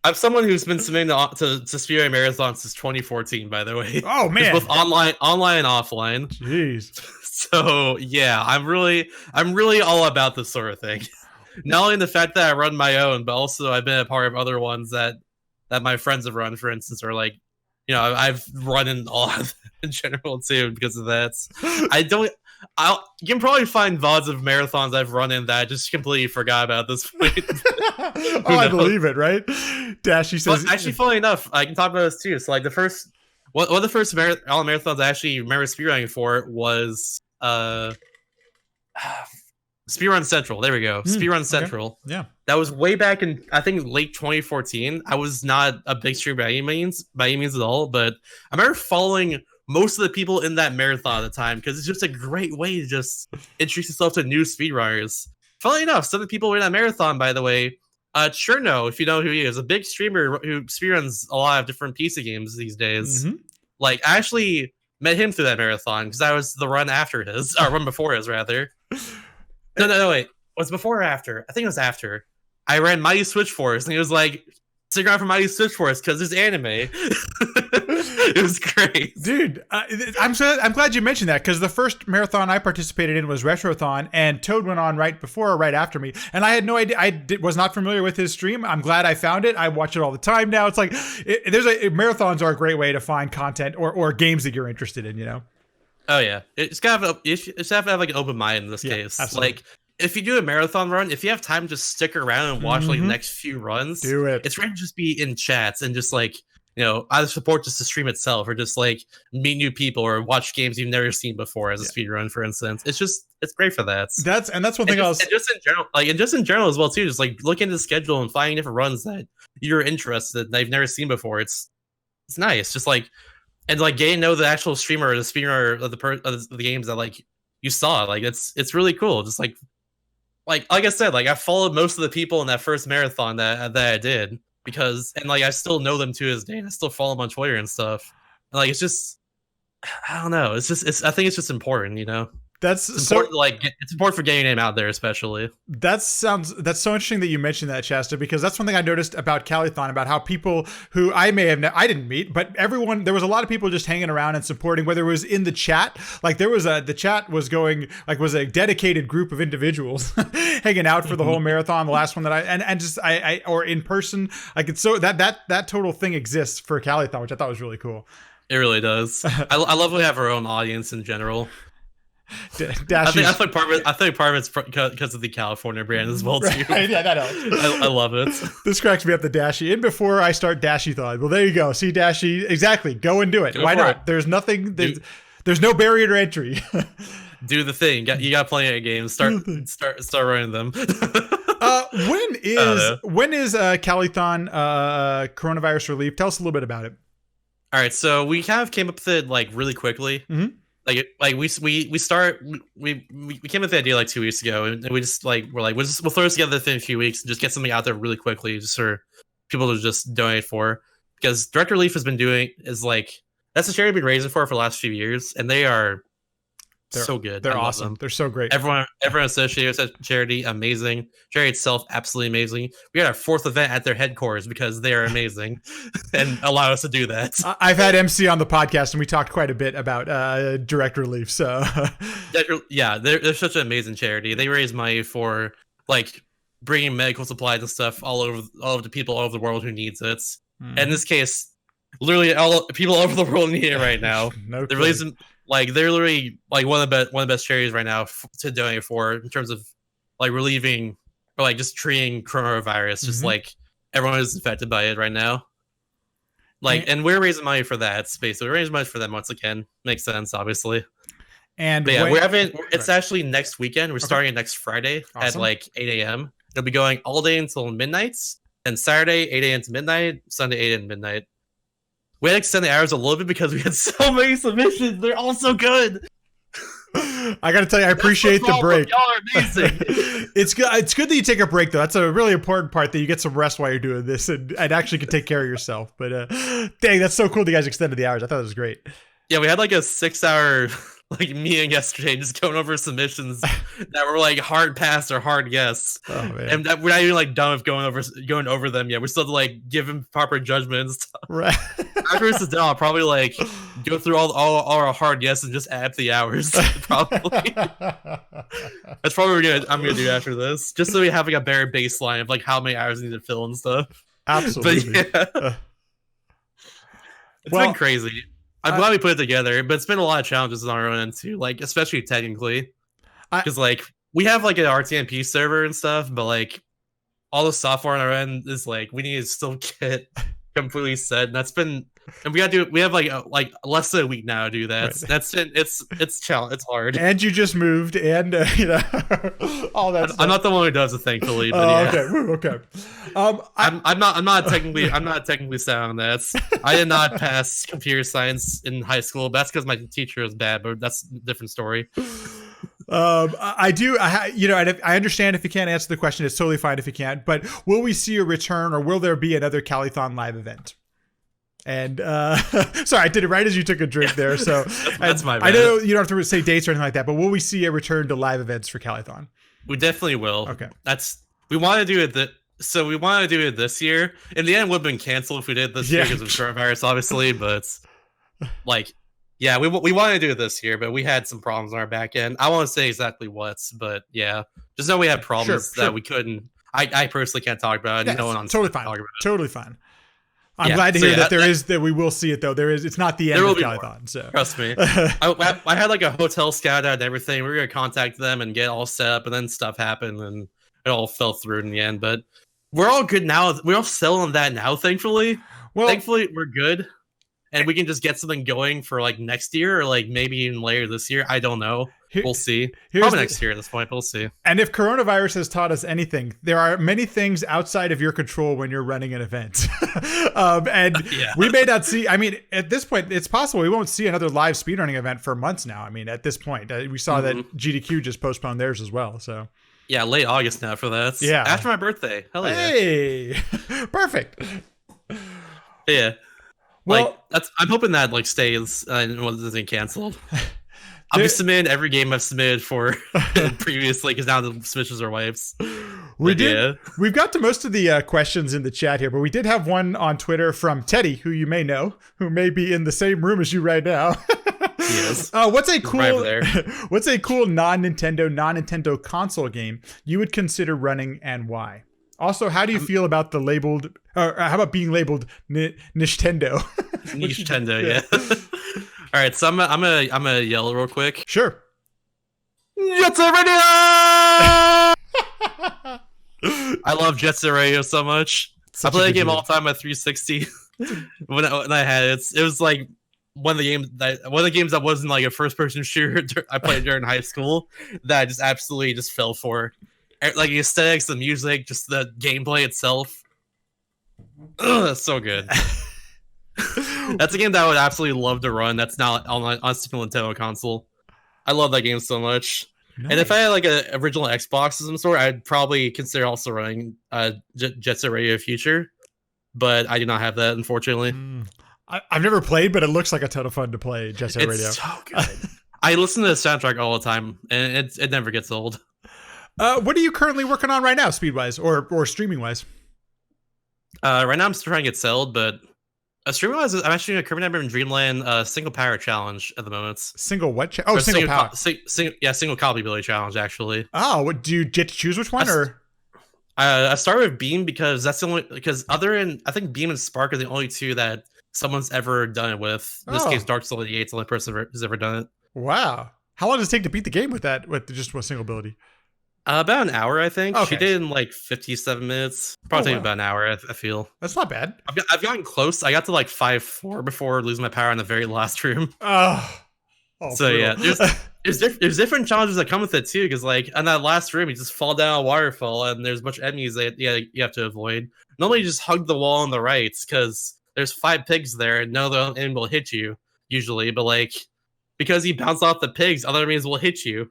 Speaker 2: I'm someone who's been submitting to speedrunning marathons since 2014. By the way.
Speaker 1: Oh man,
Speaker 2: both online and offline.
Speaker 1: Jeez.
Speaker 2: So yeah, I'm really all about this sort of thing. Not only the fact that I run my own, but also I've been a part of other ones that my friends have run, for instance, or like, you know, I've run in all in general too because of that. You can probably find VODs of marathons I've run in that I just completely forgot about at this point.
Speaker 1: I believe it, right? Dashy says.
Speaker 2: But actually, funny enough, I can talk about this too. So like one of the first marathons I actually remember speedrunning for was Speedrun Central. There we go. Speedrun Central.
Speaker 1: Yeah.
Speaker 2: That was way back in, I think, late 2014. I was not a big streamer by any means at all, but I remember following most of the people in that marathon at the time because it's just a great way to just introduce yourself to new speedrunners. Funnily enough, some of the people who were in that marathon, by the way, Cherno, if you know who he is, a big streamer who speedruns a lot of different PC games these days. Mm-hmm. Like, I actually met him through that marathon because I was the run after his, or run before his, rather. No, wait. Was before or after? I think it was after. I ran Mighty Switch Force, and he was like, stick around for Mighty Switch Force because there's anime. It was great.
Speaker 1: Dude, I'm glad you mentioned that, because the first marathon I participated in was Retrothon, and Toad went on right before or right after me, and I had no idea. Was not familiar with his stream. I'm glad I found it. I watch it all the time now. It's like, marathons are a great way to find content or games that you're interested in, you know?
Speaker 2: Oh yeah, it's gotta have like an open mind in this case. Absolutely. Like, if you do a marathon run, if you have time, just stick around and watch like the next few runs.
Speaker 1: Do it.
Speaker 2: It's great to just be in chats and just like, you know, either support just the stream itself or just like meet new people or watch games you've never seen before as a speedrun, for instance. It's great for that.
Speaker 1: That's one thing else.
Speaker 2: And just in general as well too. Just like look into the schedule and finding different runs that you're interested in that you've never seen before. It's nice. Just like. And like getting to know the actual streamer or the speedrunner of the games that like you saw, like it's really cool. Just like I said, like I followed most of the people in that first marathon that I did because, and like I still know them to this day, and I still follow them on Twitter and stuff. And like it's just, I don't know. I think it's just important, you know. It's important for getting your name out there, especially. That's
Speaker 1: so interesting that you mentioned that, Shasta, because that's one thing I noticed about Calithon, about how people who I didn't meet, but there was a lot of people just hanging around and supporting, whether it was in the chat, like the chat was going, like was a dedicated group of individuals hanging out for the whole marathon. The last one that I or in person, like it's so that total thing exists for Calithon, which I thought was really cool.
Speaker 2: It really does. I love we have our own audience in general. I think part of it's because of the California brand as well too.
Speaker 1: Right, yeah, that helps.
Speaker 2: I love it.
Speaker 1: This cracks me up, the Dashy. And before I start Dashy-thon, well, there you go. See, Dashy, exactly. Go and do it. Why not? There's nothing. There's no barrier to entry.
Speaker 2: Do the thing. You got plenty of games. Start running them.
Speaker 1: When is Calithon coronavirus relief? Tell us a little bit about it.
Speaker 2: All right, so we kind of came up with it like really quickly.
Speaker 1: Mm-hmm.
Speaker 2: Like we came up with the idea like 2 weeks ago, and we just like we'll throw this together within a few weeks and just get something out there really quickly, just for people to just donate for. Because Direct Relief has been doing is like that's the charity we've been raising for the last few years, and they're so good.
Speaker 1: They're awesome. They're so great.
Speaker 2: Everyone associated with that charity, amazing. Charity itself, absolutely amazing. We had our 4th event at their headquarters because they are amazing and allow us to do that.
Speaker 1: I've had MC on the podcast and we talked quite a bit about Direct Relief. So
Speaker 2: yeah, they're such an amazing charity. They raise money for like bringing medical supplies and stuff all over the people all over the world who needs it. And in this case, literally people all over the world need it right now. They're raising. Like they're literally like one of the best charities right now to donate for in terms of like relieving or like just treating coronavirus. Just like everyone is infected by it right now. Like, and we're raising money for that space. So we're raising money for them once again. Makes sense, obviously.
Speaker 1: And
Speaker 2: yeah, it's actually next weekend. We're starting it next Friday at like 8 a.m. It'll be going all day until midnight. And Saturday 8 a.m. to midnight. Sunday 8 a.m. to midnight. We had to extend the hours a little bit because we had so many submissions. They're all so good.
Speaker 1: I gotta tell you, I appreciate the break.
Speaker 2: Y'all are amazing.
Speaker 1: It's good. It's good that you take a break, though. That's a really important part, that you get some rest while you're doing this, and actually can take care of yourself. But dang, that's so cool that you guys extended the hours. I thought it was great.
Speaker 2: Yeah, we had like a 6-hour like meeting yesterday, just going over submissions that were like hard pass or hard guess, and that we're not even like done with going over them yet. We still have to like give him proper judgment and stuff.
Speaker 1: Right.
Speaker 2: After this is done, I'll probably like go through all our hard guesses and just add up the hours. Probably. That's probably what I'm gonna do after this, just so we have like a bare baseline of like how many hours we need to fill and stuff.
Speaker 1: Absolutely.
Speaker 2: But yeah. It's been crazy. I'm glad we put it together, but it's been a lot of challenges on our own end too, like especially technically, because like we have like an RTMP server and stuff, but like all the software on our end is like we need to still get completely set, and that's been, and we have like less than a week now to do that. Right. That's been it's challenge, it's hard.
Speaker 1: And you just moved, and you know, all that.
Speaker 2: I'm not the one who does it, thankfully. But yeah.
Speaker 1: Okay.
Speaker 2: I'm not technically sound on that. I did not pass computer science in high school. That's because my teacher was bad, but that's a different story.
Speaker 1: I understand if you can't answer the question, it's totally fine if you can't. But will we see a return, or will there be another Calithon live event? And sorry, I did it right as you took a drink there. So
Speaker 2: that's my bad.
Speaker 1: I know you don't have to say dates or anything like that, but will we see a return to live events for Calithon?
Speaker 2: We definitely will.
Speaker 1: Okay,
Speaker 2: we want to do it. So we want to do it this year. In the end, it would have been canceled if we did it this year because of coronavirus, obviously. But like, yeah, we want to do it this year, but we had some problems on our back end. I won't say exactly what's, but yeah, just know we had problems that we couldn't. I personally can't talk about it. No one on
Speaker 1: totally fine. Totally fine. I'm glad to hear that we will see it though. It's not the end of Calithon. So
Speaker 2: trust me. I had like a hotel scout out and everything. We were gonna contact them and get all set up, and then stuff happened and it all fell through in the end. But we're all good now. We're all selling that now, thankfully. Well, thankfully we're good. And we can just get something going for like next year, or like maybe even later this year. I don't know. We'll see. Probably next year at this point. We'll see.
Speaker 1: And if coronavirus has taught us anything, there are many things outside of your control when you're running an event. And we may not see. I mean, at this point, it's possible we won't see another live speedrunning event for months now. I mean, at this point, we saw that GDQ just postponed theirs as well. So
Speaker 2: yeah, late August now for that.
Speaker 1: Yeah,
Speaker 2: after my birthday. Hell yeah.
Speaker 1: Hey, perfect.
Speaker 2: Yeah. Well, I'm hoping that like stays and wasn't canceled. I'll be submitting every game I've submitted for previously because now the submissions are wipes.
Speaker 1: We've got to most of the questions in the chat here, but we did have one on Twitter from Teddy, who you may know, who may be in the same room as you right now.
Speaker 2: Yes.
Speaker 1: What's a cool non-Nintendo console game you would consider running, and why? Also, how do you feel about the labeled, or how about being labeled Nintendo?
Speaker 2: Nintendo, yeah. All right, so I'm gonna yell real quick.
Speaker 1: Sure.
Speaker 2: Jet Set Radio! I love Jet Set Radio so much. I play that game all the time at 360. when I had it, it was like one of the games that wasn't like a first-person shooter I played during high school that I just absolutely just fell for. Like the aesthetics, the music, just the gameplay itself. Ugh, that's so good. That's a game that I would absolutely love to run. That's not on Super Nintendo console. I love that game so much. Nice. And if I had like an original Xbox of some sort, I'd probably consider also running Jet Set Radio Future. But I do not have that, unfortunately.
Speaker 1: I've never played, but it looks like a ton of fun to play Jet Set Radio.
Speaker 2: It's so good. I listen to the soundtrack all the time, and it never gets old.
Speaker 1: What are you currently working on right now, speed-wise or streaming-wise?
Speaker 2: Right now I'm still trying to get settled, but streaming-wise, I'm actually doing a Kirby in Dreamland single power challenge at the moment.
Speaker 1: Single what? Single power.
Speaker 2: Single copy ability challenge, actually.
Speaker 1: Oh, what do you get to choose which one?
Speaker 2: I started with Beam because that's the only, because I think Beam and Spark are the only two that someone's ever done it with. In this case, Dark Soul 88's the only person who's ever done it.
Speaker 1: Wow. How long does it take to beat the game with just one single ability?
Speaker 2: About an hour, I think. Okay. She did in like 57 minutes. Probably take about an hour, I feel.
Speaker 1: That's not bad.
Speaker 2: I've gotten close. I got to like 5-4 before losing my power in the very last room.
Speaker 1: So
Speaker 2: yeah, there's different challenges that come with it too. Because like in that last room, you just fall down a waterfall, and there's a bunch of enemies that you have to avoid. Normally, you just hug the wall on the right because there's 5 pigs there, and no other enemy will hit you usually. But like because you bounce off the pigs, other enemies will hit you.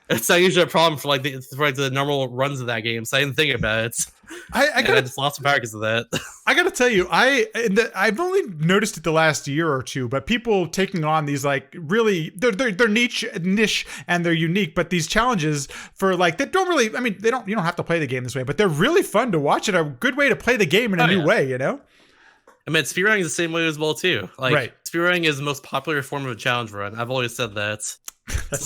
Speaker 2: It's not usually a problem for the normal runs of that game, so I didn't think about it. I just lost some power because of that.
Speaker 1: I gotta tell you, I've only noticed it the last year or two, but people taking on these like really they're niche and they're unique, but these challenges for like they don't really. I mean, you don't have to play the game this way, but they're really fun to watch and a good way to play the game in a new way. You know. I
Speaker 2: mean, speedrunning is the same way as well too. Like
Speaker 1: right.
Speaker 2: Speedrunning is the most popular form of a challenge run. I've always said that.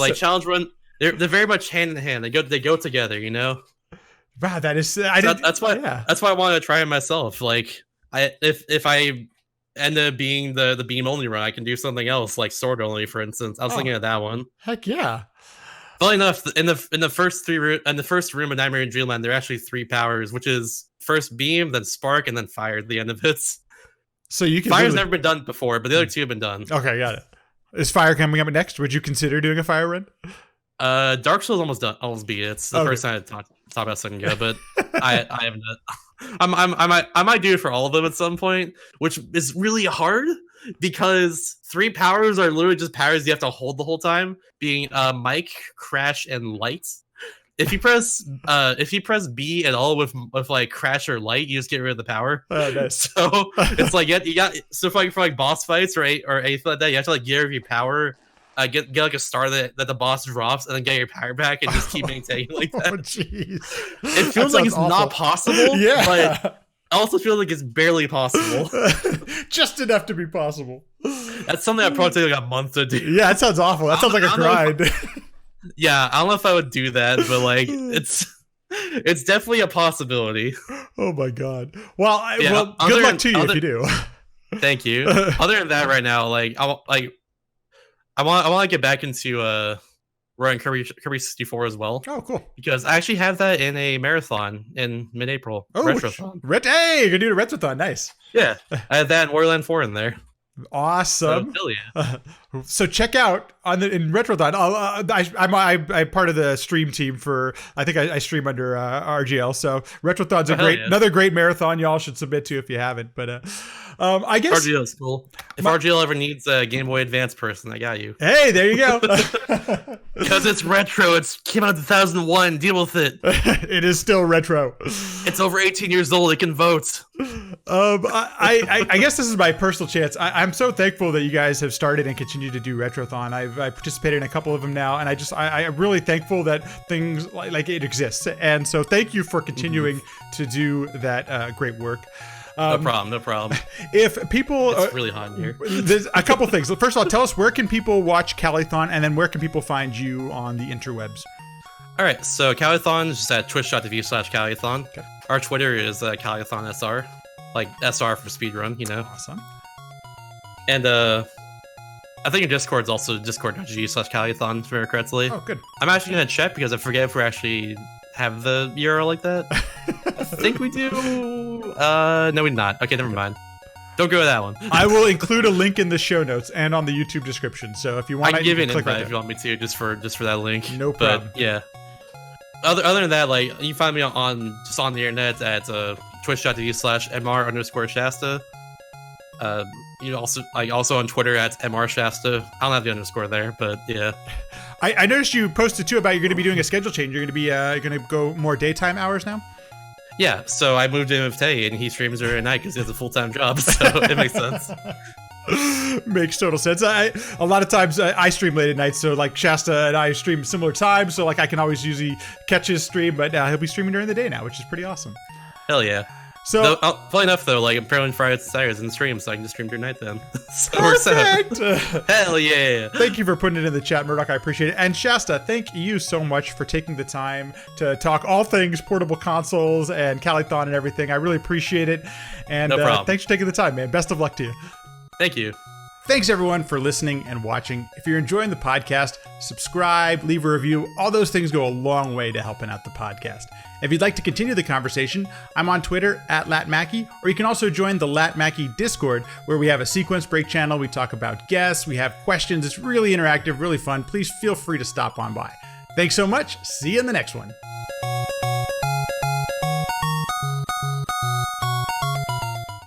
Speaker 2: Like challenge run. They're very much hand in hand. They go together, you know.
Speaker 1: Wow, that is.
Speaker 2: That's why I wanted to try it myself. Like, if I end up being the beam only run, I can do something else, like sword only, for instance. I was thinking of that one.
Speaker 1: Heck yeah.
Speaker 2: Funny enough, in the first room of Nightmare in Dreamland, there are actually 3 powers, which is first beam, then spark, and then fire at the end of it.
Speaker 1: So you can.
Speaker 2: Fire's never been done before, but the other 2 have been done.
Speaker 1: Okay, got it. Is fire coming up next? Would you consider doing a fire run?
Speaker 2: Dark Souls almost beat it. It's the first time I talked about a second ago, but I haven't. I might do it for all of them at some point, which is really hard because 3 powers are literally just powers you have to hold the whole time, being mic, crash, and light. If you press B at all with like crash or light, you just get rid of the power.
Speaker 1: Oh, nice.
Speaker 2: So it's like you got so for like boss fights or anything like that, you have to like get rid of your power. Get like a star that the boss drops, and then get your power back, and just keep maintaining like that.
Speaker 1: Oh, jeez.
Speaker 2: It feels like it's awful. Not possible,
Speaker 1: yeah.
Speaker 2: But I also feel like it's barely possible.
Speaker 1: Just enough to be possible.
Speaker 2: That's something I'd probably take like a month to do.
Speaker 1: Yeah, that sounds awful. That sounds like a grind.
Speaker 2: Yeah, I don't know if I would do that, but like it's definitely a possibility.
Speaker 1: Oh my god. Well, good luck to you if you do.
Speaker 2: Thank you. Other than that, right now, I want to get back into running Kirby 64 as well.
Speaker 1: Oh, cool.
Speaker 2: Because I actually have that in a marathon in mid-April.
Speaker 1: Oh,
Speaker 2: Retrothon.
Speaker 1: Hey, you're gonna do a Retrothon. Nice.
Speaker 2: Yeah, I had that in Warland 4 in there.
Speaker 1: Awesome.
Speaker 2: So, yeah.
Speaker 1: So check out in Retrothon. I'm part of the stream team for. I think I stream under RGL. So Retrothon's another great marathon. Y'all should submit to if you haven't. But I guess
Speaker 2: RGL is cool. If RGL ever needs a Gameboy Advance person, I got you.
Speaker 1: Hey, there you go.
Speaker 2: Because it's retro. It came out in 2001. Deal with it.
Speaker 1: It is still retro.
Speaker 2: It's over 18 years old. It can vote.
Speaker 1: I guess this is my personal chance. I'm so thankful that you guys have started and continue to do Retrothon. I participated in a couple of them now, and I'm really thankful that things like it exists. And so thank you for continuing to do that great work.
Speaker 2: No problem.
Speaker 1: If people,
Speaker 2: it's really hot in here.
Speaker 1: There's a couple things. First of all, tell us where can people watch Calithon, and then where can people find you on the interwebs?
Speaker 2: All right, so Calithon is just at twitch.tv/Calithon.
Speaker 1: Okay.
Speaker 2: Our Twitter is Calithon SR, like SR for speedrun, you know.
Speaker 1: Awesome.
Speaker 2: And I think your Discord's also discord.gg/Calithon, if I remember correctly.
Speaker 1: Oh, good.
Speaker 2: I'm actually gonna check because I forget if we actually have the URL like that. I think we do. No, we not. Okay, never mind. Don't go with that one.
Speaker 1: I will include a link in the show notes and on the YouTube description. So if you want,
Speaker 2: I can give you an invite if you want me to, just for that link.
Speaker 1: No problem.
Speaker 2: But yeah. Other than that, like you can find me on the internet at twitch.tv/mr_Shasta. You also on Twitter at mrshasta. I don't have the underscore there, but yeah.
Speaker 1: I noticed you posted too about you're going to be doing a schedule change. You're going to go more daytime hours now.
Speaker 2: Yeah, so I moved in with Tay, and he streams her at night because he has a full-time job, so it makes sense.
Speaker 1: Makes total sense. A lot of times I stream late at night, so like Shasta and I stream similar times, so like I can always usually catch his stream, but he'll be streaming during the day now, which is pretty awesome.
Speaker 2: Hell yeah.
Speaker 1: So
Speaker 2: funny enough though, like I'm apparently Fridays and Saturdays in the stream, so I can just stream during night then. So
Speaker 1: perfect.
Speaker 2: Hell yeah.
Speaker 1: Thank you for putting it in the chat, Murdoch. I appreciate it. And Shasta, thank you so much for taking the time to talk all things portable consoles and Calithon and everything. I really appreciate it. And
Speaker 2: no problem.
Speaker 1: Thanks for taking the time, man. Best of luck to you.
Speaker 2: Thank you.
Speaker 1: Thanks everyone for listening and watching. If you're enjoying the podcast, subscribe, leave a review. All those things go a long way to helping out the podcast. If you'd like to continue the conversation, I'm on Twitter at LatMackey, or you can also join the LatMackey Discord, where we have a sequence break channel. We talk about guests, we have questions. It's really interactive, really fun. Please feel free to stop on by. Thanks so much. See you in the next one.